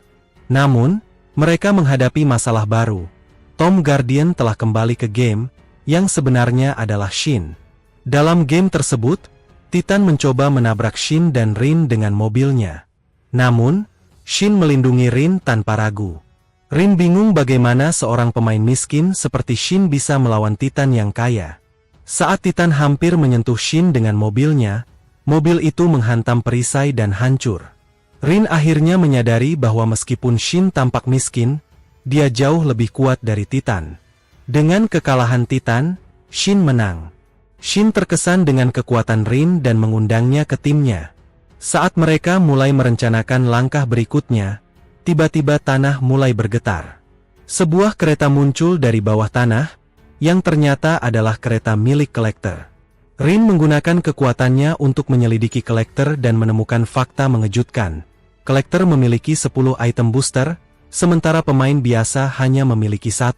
A: Namun, mereka menghadapi masalah baru. Tom Guardian telah kembali ke game, yang sebenarnya adalah Shin. Dalam game tersebut, Titan mencoba menabrak Shin dan Rin dengan mobilnya. Namun, Shin melindungi Rin tanpa ragu. Rin bingung bagaimana seorang pemain miskin seperti Shin bisa melawan Titan yang kaya. Saat Titan hampir menyentuh Shin dengan mobilnya, mobil itu menghantam perisai dan hancur. Rin akhirnya menyadari bahwa meskipun Shin tampak miskin, dia jauh lebih kuat dari Titan. Dengan kekalahan Titan, Shin menang. Shin terkesan dengan kekuatan Rin dan mengundangnya ke timnya. Saat mereka mulai merencanakan langkah berikutnya, tiba-tiba tanah mulai bergetar. Sebuah kereta muncul dari bawah tanah, yang ternyata adalah kereta milik kolektor. Rin menggunakan kekuatannya untuk menyelidiki kolektor dan menemukan fakta mengejutkan. Kolektor memiliki 10 item booster, sementara pemain biasa hanya memiliki 1.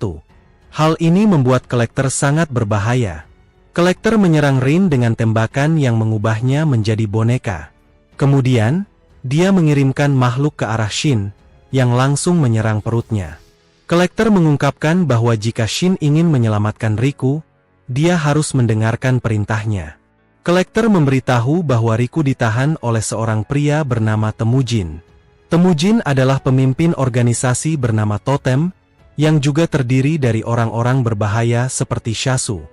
A: Hal ini membuat kolektor sangat berbahaya. Kolektor menyerang Rin dengan tembakan yang mengubahnya menjadi boneka. Kemudian, dia mengirimkan makhluk ke arah Shin, yang langsung menyerang perutnya. Kolektor mengungkapkan bahwa jika Shin ingin menyelamatkan Riku, dia harus mendengarkan perintahnya. Kolektor memberitahu bahwa Riku ditahan oleh seorang pria bernama Temujin. Temujin adalah pemimpin organisasi bernama Totem, yang juga terdiri dari orang-orang berbahaya seperti Shasu.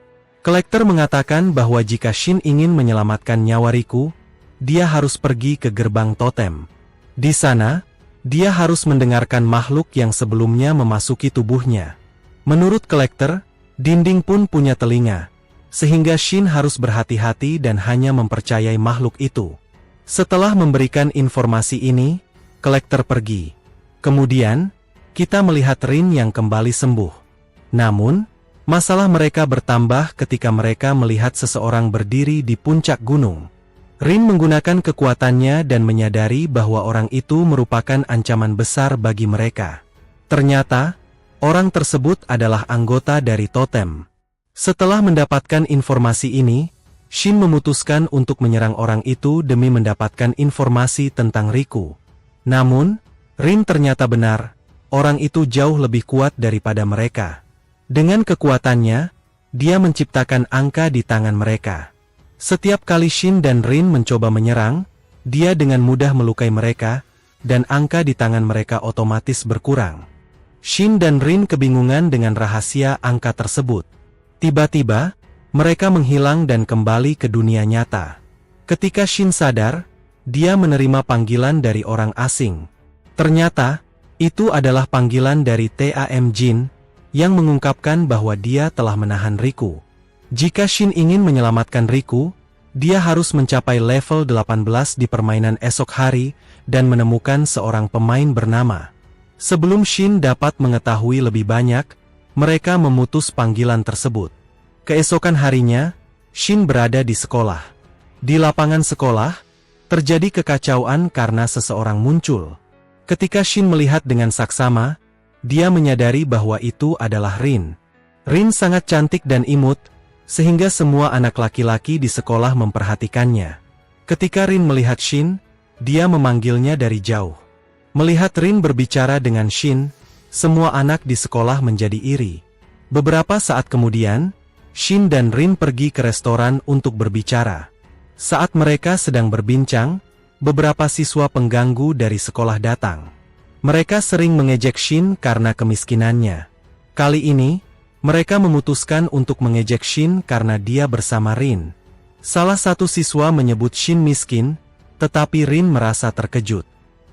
A: Kolektor mengatakan bahwa jika Shin ingin menyelamatkan nyawa Riku, dia harus pergi ke gerbang Totem. Di sana, dia harus mendengarkan makhluk yang sebelumnya memasuki tubuhnya. Menurut kolektor, dinding pun punya telinga, sehingga Shin harus berhati-hati dan hanya mempercayai makhluk itu. Setelah memberikan informasi ini, kolektor pergi. Kemudian, kita melihat Rin yang kembali sembuh. Namun, masalah mereka bertambah ketika mereka melihat seseorang berdiri di puncak gunung. Rin menggunakan kekuatannya dan menyadari bahwa orang itu merupakan ancaman besar bagi mereka. Ternyata, orang tersebut adalah anggota dari Totem. Setelah mendapatkan informasi ini, Shin memutuskan untuk menyerang orang itu demi mendapatkan informasi tentang Riku. Namun, Rin ternyata benar, orang itu jauh lebih kuat daripada mereka. Dengan kekuatannya, dia menciptakan angka di tangan mereka. Setiap kali Shin dan Rin mencoba menyerang, dia dengan mudah melukai mereka, dan angka di tangan mereka otomatis berkurang. Shin dan Rin kebingungan dengan rahasia angka tersebut. Tiba-tiba, mereka menghilang dan kembali ke dunia nyata. Ketika Shin sadar, dia menerima panggilan dari orang asing. Ternyata, itu adalah panggilan dari Tam Jin, yang mengungkapkan bahwa dia telah menahan Riku. Jika Shin ingin menyelamatkan Riku, dia harus mencapai level 18 di permainan esok hari, dan menemukan seorang pemain bernama. Sebelum Shin dapat mengetahui lebih banyak, mereka memutus panggilan tersebut. Keesokan harinya, Shin berada di sekolah. Di lapangan sekolah, terjadi kekacauan karena seseorang muncul. Ketika Shin melihat dengan saksama, dia menyadari bahwa itu adalah Rin. Rin sangat cantik dan imut, sehingga semua anak laki-laki di sekolah memperhatikannya. Ketika Rin melihat Shin, dia memanggilnya dari jauh. Melihat Rin berbicara dengan Shin, semua anak di sekolah menjadi iri. Beberapa saat kemudian, Shin dan Rin pergi ke restoran untuk berbicara. Saat mereka sedang berbincang, beberapa siswa pengganggu dari sekolah datang. Mereka sering mengejek Shin karena kemiskinannya. Kali ini, mereka memutuskan untuk mengejek Shin karena dia bersama Rin. Salah satu siswa menyebut Shin miskin, tetapi Rin merasa terkejut.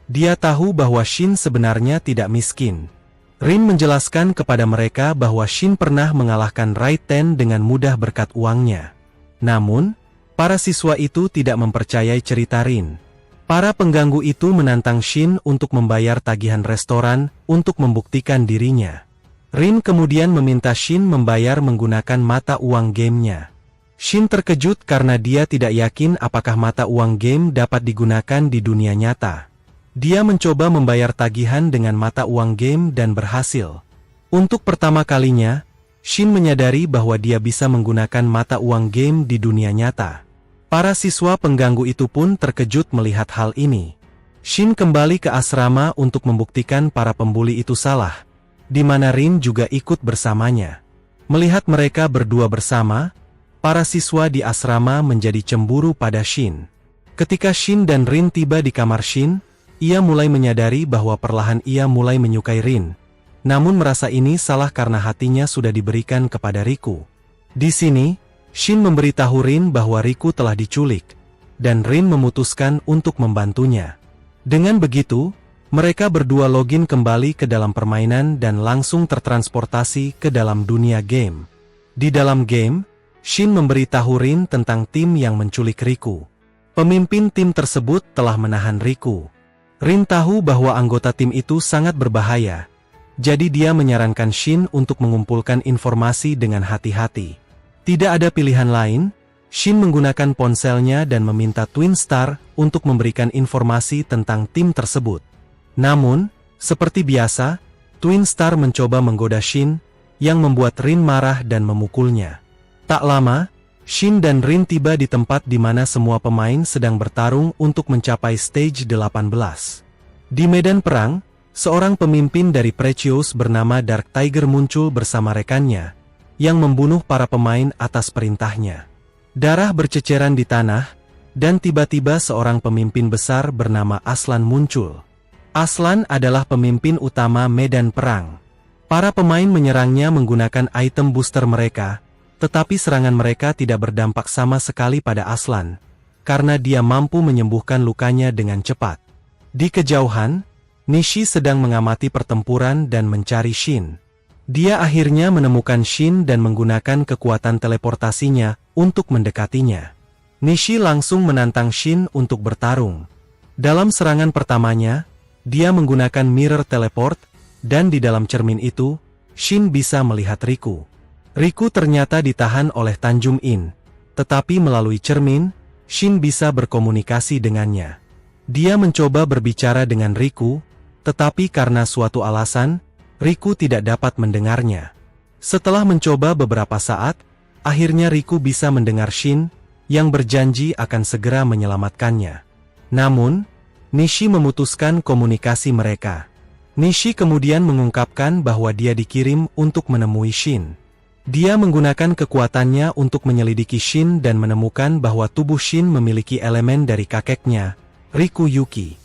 A: Dia tahu bahwa Shin sebenarnya tidak miskin. Rin menjelaskan kepada mereka bahwa Shin pernah mengalahkan Raiten dengan mudah berkat uangnya. Namun, para siswa itu tidak mempercayai cerita Rin. Para pengganggu itu menantang Shin untuk membayar tagihan restoran untuk membuktikan dirinya. Rin kemudian meminta Shin membayar menggunakan mata uang gamenya. Shin terkejut karena dia tidak yakin apakah mata uang game dapat digunakan di dunia nyata. Dia mencoba membayar tagihan dengan mata uang game dan berhasil. Untuk pertama kalinya, Shin menyadari bahwa dia bisa menggunakan mata uang game di dunia nyata. Para siswa pengganggu itu pun terkejut melihat hal ini. Shin kembali ke asrama untuk membuktikan para pembuli itu salah, di mana Rin juga ikut bersamanya. Melihat mereka berdua bersama, para siswa di asrama menjadi cemburu pada Shin. Ketika Shin dan Rin tiba di kamar Shin, ia mulai menyadari bahwa perlahan ia mulai menyukai Rin. Namun merasa ini salah karena hatinya sudah diberikan kepada Riku. Di sini, Shin memberitahu Rin bahwa Riku telah diculik, dan Rin memutuskan untuk membantunya. Dengan begitu, mereka berdua login kembali ke dalam permainan dan langsung tertransportasi ke dalam dunia game. Di dalam game, Shin memberitahu Rin tentang tim yang menculik Riku. Pemimpin tim tersebut telah menahan Riku. Rin tahu bahwa anggota tim itu sangat berbahaya, jadi dia menyarankan Shin untuk mengumpulkan informasi dengan hati-hati. Tidak ada pilihan lain, Shin menggunakan ponselnya dan meminta Twin Star untuk memberikan informasi tentang tim tersebut. Namun, seperti biasa, Twin Star mencoba menggoda Shin, yang membuat Rin marah dan memukulnya. Tak lama, Shin dan Rin tiba di tempat di mana semua pemain sedang bertarung untuk mencapai stage 18. Di medan perang, seorang pemimpin dari Precious bernama Dark Tiger muncul bersama rekannya, yang membunuh para pemain atas perintahnya. Darah berceceran di tanah, dan tiba-tiba seorang pemimpin besar bernama Aslan muncul. Aslan adalah pemimpin utama medan perang. Para pemain menyerangnya menggunakan item booster mereka, tetapi serangan mereka tidak berdampak sama sekali pada Aslan, karena dia mampu menyembuhkan lukanya dengan cepat. Di kejauhan, Nishi sedang mengamati pertempuran dan mencari Shin. Dia akhirnya menemukan Shin dan menggunakan kekuatan teleportasinya untuk mendekatinya. Nishi langsung menantang Shin untuk bertarung. Dalam serangan pertamanya, dia menggunakan mirror teleport, dan di dalam cermin itu, Shin bisa melihat Riku. Riku ternyata ditahan oleh Tanjum In, tetapi melalui cermin, Shin bisa berkomunikasi dengannya. Dia mencoba berbicara dengan Riku, tetapi karena suatu alasan, Riku tidak dapat mendengarnya. Setelah mencoba beberapa saat, akhirnya Riku bisa mendengar Shin, yang berjanji akan segera menyelamatkannya. Namun, Nishi memutuskan komunikasi mereka. Nishi kemudian mengungkapkan bahwa dia dikirim untuk menemui Shin. Dia menggunakan kekuatannya untuk menyelidiki Shin dan menemukan bahwa tubuh Shin memiliki elemen dari kakeknya, Riku Yuki.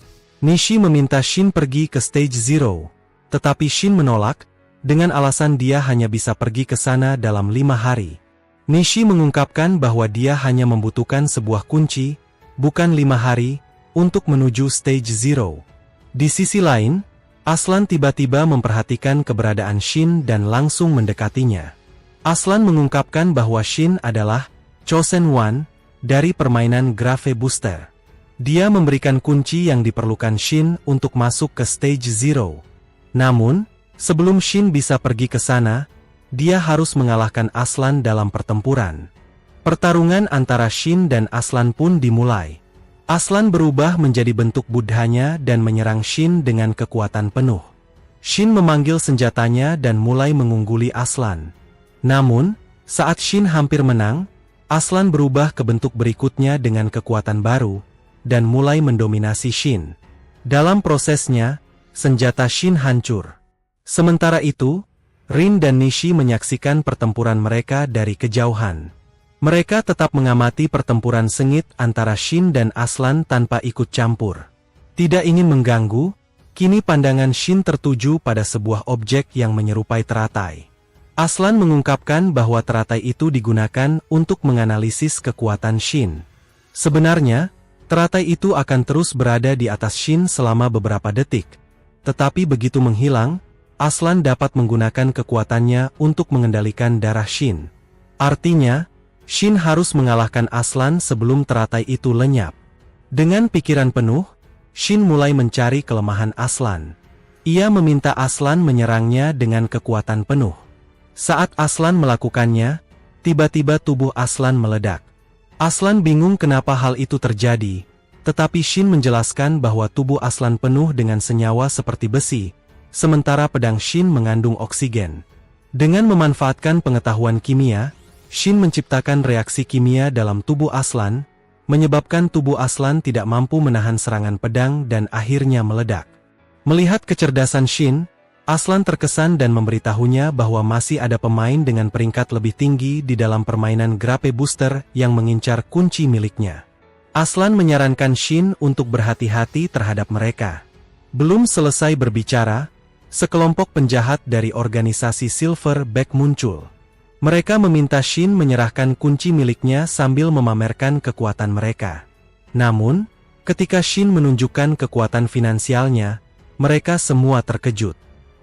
A: Nishi meminta Shin pergi ke Stage 0. Tetapi Shin menolak, dengan alasan dia hanya bisa pergi ke sana dalam 5 hari. Nishi mengungkapkan bahwa dia hanya membutuhkan sebuah kunci, bukan 5 hari, untuk menuju Stage 0. Di sisi lain, Aslan tiba-tiba memperhatikan keberadaan Shin dan langsung mendekatinya. Aslan mengungkapkan bahwa Shin adalah Chosen One dari permainan Grave Booster. Dia memberikan kunci yang diperlukan Shin untuk masuk ke Stage 0. Namun, sebelum Shin bisa pergi ke sana, dia harus mengalahkan Aslan dalam pertempuran. Pertarungan antara Shin dan Aslan pun dimulai. Aslan berubah menjadi bentuk Buddhanya dan menyerang Shin dengan kekuatan penuh. Shin memanggil senjatanya dan mulai mengungguli Aslan. Namun, saat Shin hampir menang, Aslan berubah ke bentuk berikutnya dengan kekuatan baru, dan mulai mendominasi Shin. Dalam prosesnya, senjata Shin hancur. Sementara itu, Rin dan Nishi menyaksikan pertempuran mereka dari kejauhan. Mereka tetap mengamati pertempuran sengit antara Shin dan Aslan tanpa ikut campur. Tidak ingin mengganggu, kini pandangan Shin tertuju pada sebuah objek yang menyerupai teratai. Aslan mengungkapkan bahwa teratai itu digunakan untuk menganalisis kekuatan Shin. Sebenarnya, teratai itu akan terus berada di atas Shin selama beberapa detik. Tetapi begitu menghilang, Aslan dapat menggunakan kekuatannya untuk mengendalikan darah Shin. Artinya, Shin harus mengalahkan Aslan sebelum teratai itu lenyap. Dengan pikiran penuh, Shin mulai mencari kelemahan Aslan. Ia meminta Aslan menyerangnya dengan kekuatan penuh. Saat Aslan melakukannya, tiba-tiba tubuh Aslan meledak. Aslan bingung kenapa hal itu terjadi, tetapi Shin menjelaskan bahwa tubuh Aslan penuh dengan senyawa seperti besi, sementara pedang Shin mengandung oksigen. Dengan memanfaatkan pengetahuan kimia, Shin menciptakan reaksi kimia dalam tubuh Aslan, menyebabkan tubuh Aslan tidak mampu menahan serangan pedang dan akhirnya meledak. Melihat kecerdasan Shin, Aslan terkesan dan memberitahunya bahwa masih ada pemain dengan peringkat lebih tinggi di dalam permainan Grave Booster yang mengincar kunci miliknya. Aslan menyarankan Shin untuk berhati-hati terhadap mereka. Belum selesai berbicara, sekelompok penjahat dari organisasi Silverback muncul. Mereka meminta Shin menyerahkan kunci miliknya sambil memamerkan kekuatan mereka. Namun, ketika Shin menunjukkan kekuatan finansialnya, mereka semua terkejut.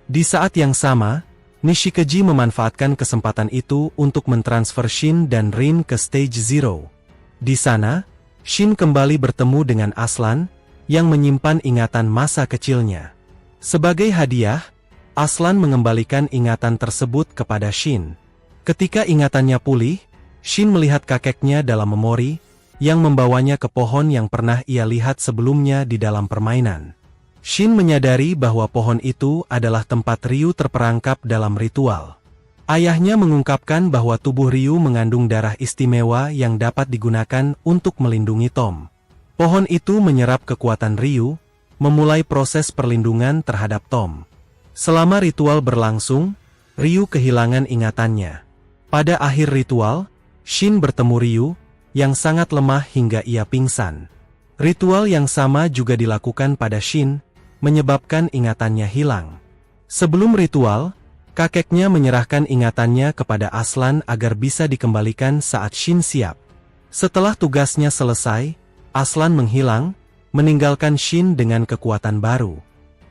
A: Di saat yang sama, Nishikeji memanfaatkan kesempatan itu untuk mentransfer Shin dan Rin ke Stage 0. Di sana, Shin kembali bertemu dengan Aslan, yang menyimpan ingatan masa kecilnya. Sebagai hadiah, Aslan mengembalikan ingatan tersebut kepada Shin. Ketika ingatannya pulih, Shin melihat kakeknya dalam memori, yang membawanya ke pohon yang pernah ia lihat sebelumnya di dalam permainan. Shin menyadari bahwa pohon itu adalah tempat Ryu terperangkap dalam ritual. Ayahnya mengungkapkan bahwa tubuh Ryu mengandung darah istimewa yang dapat digunakan untuk melindungi Tom. Pohon itu menyerap kekuatan Ryu, memulai proses perlindungan terhadap Tom. Selama ritual berlangsung, Ryu kehilangan ingatannya. Pada akhir ritual, Shin bertemu Ryu, yang sangat lemah hingga ia pingsan. Ritual yang sama juga dilakukan pada Shin, menyebabkan ingatannya hilang. Sebelum ritual, kakeknya menyerahkan ingatannya kepada Aslan agar bisa dikembalikan saat Shin siap. Setelah tugasnya selesai, Aslan menghilang, meninggalkan Shin dengan kekuatan baru.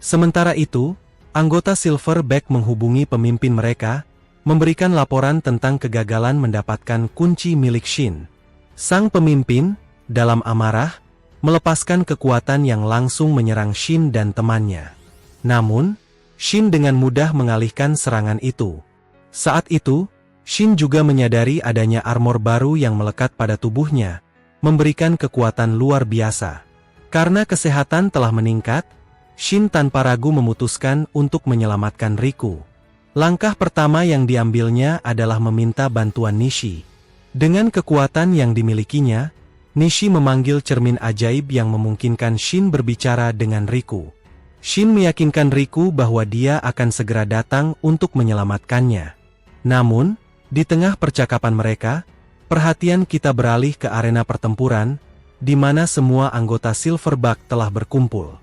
A: Sementara itu, anggota Silverback menghubungi pemimpin mereka, memberikan laporan tentang kegagalan mendapatkan kunci milik Shin. Sang pemimpin, dalam amarah, melepaskan kekuatan yang langsung menyerang Shin dan temannya. Namun, Shin dengan mudah mengalihkan serangan itu. Saat itu, Shin juga menyadari adanya armor baru yang melekat pada tubuhnya, memberikan kekuatan luar biasa. Karena kesehatan telah meningkat, Shin tanpa ragu memutuskan untuk menyelamatkan Riku. Langkah pertama yang diambilnya adalah meminta bantuan Nishi. Dengan kekuatan yang dimilikinya, Nishi memanggil cermin ajaib yang memungkinkan Shin berbicara dengan Riku. Shin meyakinkan Riku bahwa dia akan segera datang untuk menyelamatkannya. Namun, di tengah percakapan mereka, perhatian kita beralih ke arena pertempuran, di mana semua anggota Silverback telah berkumpul.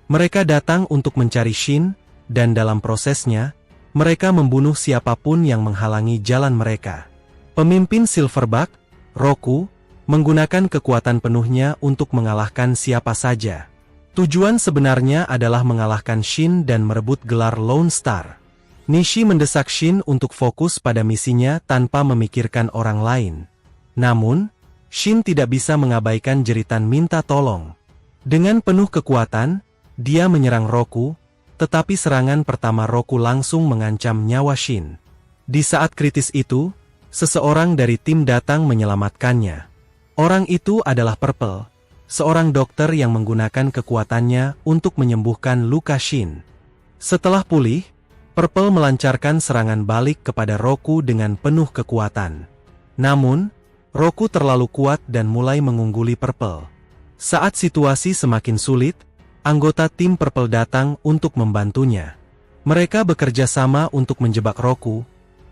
A: Mereka datang untuk mencari Shin, dan dalam prosesnya, mereka membunuh siapapun yang menghalangi jalan mereka. Pemimpin Silverback, Roku, menggunakan kekuatan penuhnya untuk mengalahkan siapa saja. Tujuan sebenarnya adalah mengalahkan Shin dan merebut gelar Lone Star. Nishi mendesak Shin untuk fokus pada misinya tanpa memikirkan orang lain. Namun, Shin tidak bisa mengabaikan jeritan minta tolong. Dengan penuh kekuatan, dia menyerang Roku, tetapi serangan pertama Roku langsung mengancam nyawa Shin. Di saat kritis itu, seseorang dari tim datang menyelamatkannya. Orang itu adalah Purple, seorang dokter yang menggunakan kekuatannya untuk menyembuhkan luka Shin. Setelah pulih, Purple melancarkan serangan balik kepada Roku dengan penuh kekuatan. Namun, Roku terlalu kuat dan mulai mengungguli Purple. Saat situasi semakin sulit, anggota tim Purple datang untuk membantunya. Mereka bekerja sama untuk menjebak Roku,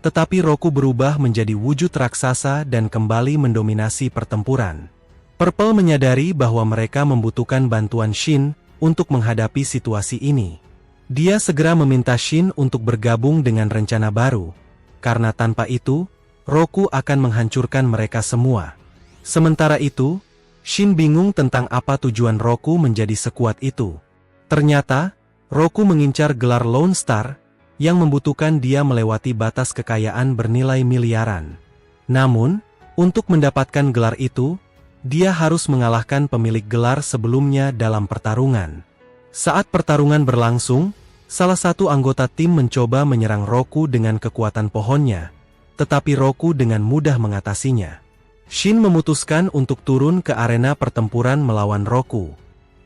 A: tetapi Roku berubah menjadi wujud raksasa dan kembali mendominasi pertempuran. Purple menyadari bahwa mereka membutuhkan bantuan Shin untuk menghadapi situasi ini. Dia segera meminta Shin untuk bergabung dengan rencana baru, karena tanpa itu, Roku akan menghancurkan mereka semua. Sementara itu, Shin bingung tentang apa tujuan Roku menjadi sekuat itu. Ternyata, Roku mengincar gelar Lone Star, yang membutuhkan dia melewati batas kekayaan bernilai miliaran. Namun, untuk mendapatkan gelar itu, dia harus mengalahkan pemilik gelar sebelumnya dalam pertarungan. Saat pertarungan berlangsung, salah satu anggota tim mencoba menyerang Roku dengan kekuatan pohonnya, tetapi Roku dengan mudah mengatasinya. Shin memutuskan untuk turun ke arena pertempuran melawan Roku.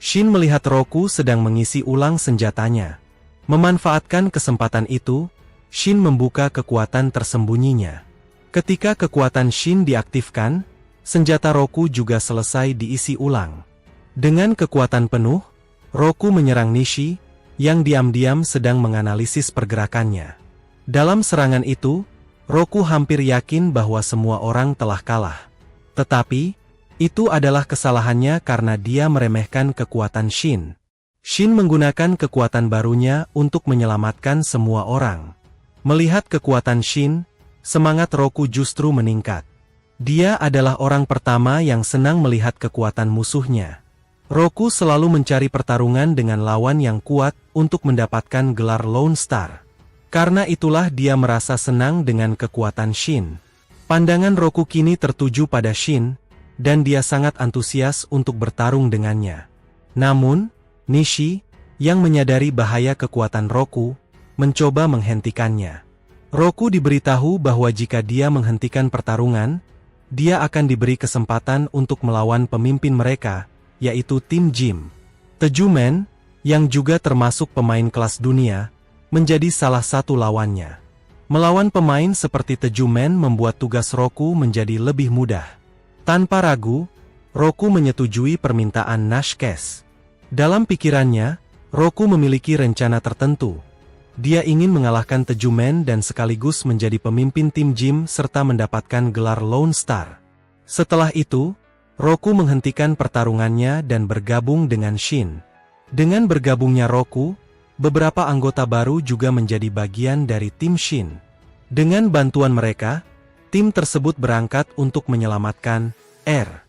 A: Shin melihat Roku sedang mengisi ulang senjatanya. Memanfaatkan kesempatan itu, Shin membuka kekuatan tersembunyinya. Ketika kekuatan Shin diaktifkan, senjata Roku juga selesai diisi ulang. Dengan kekuatan penuh, Roku menyerang Nishi, yang diam-diam sedang menganalisis pergerakannya. Dalam serangan itu, Roku hampir yakin bahwa semua orang telah kalah. Tetapi, itu adalah kesalahannya karena dia meremehkan kekuatan Shin. Shin menggunakan kekuatan barunya untuk menyelamatkan semua orang. Melihat kekuatan Shin, semangat Roku justru meningkat. Dia adalah orang pertama yang senang melihat kekuatan musuhnya. Roku selalu mencari pertarungan dengan lawan yang kuat untuk mendapatkan gelar Lone Star. Karena itulah dia merasa senang dengan kekuatan Shin. Pandangan Roku kini tertuju pada Shin, dan dia sangat antusias untuk bertarung dengannya. Namun, Nishi, yang menyadari bahaya kekuatan Roku, mencoba menghentikannya. Roku diberitahu bahwa jika dia menghentikan pertarungan, dia akan diberi kesempatan untuk melawan pemimpin mereka, yaitu tim Jim. Tejumen, yang juga termasuk pemain kelas dunia, menjadi salah satu lawannya. Melawan pemain seperti Tejumen membuat tugas Roku menjadi lebih mudah. Tanpa ragu, Roku menyetujui permintaan Nashkes. Dalam pikirannya, Roku memiliki rencana tertentu. Dia ingin mengalahkan Tejumen dan sekaligus menjadi pemimpin tim Jim serta mendapatkan gelar Lone Star. Setelah itu, Roku menghentikan pertarungannya dan bergabung dengan Shin. Dengan bergabungnya Roku, beberapa anggota baru juga menjadi bagian dari tim Shin. Dengan bantuan mereka, tim tersebut berangkat untuk menyelamatkan R.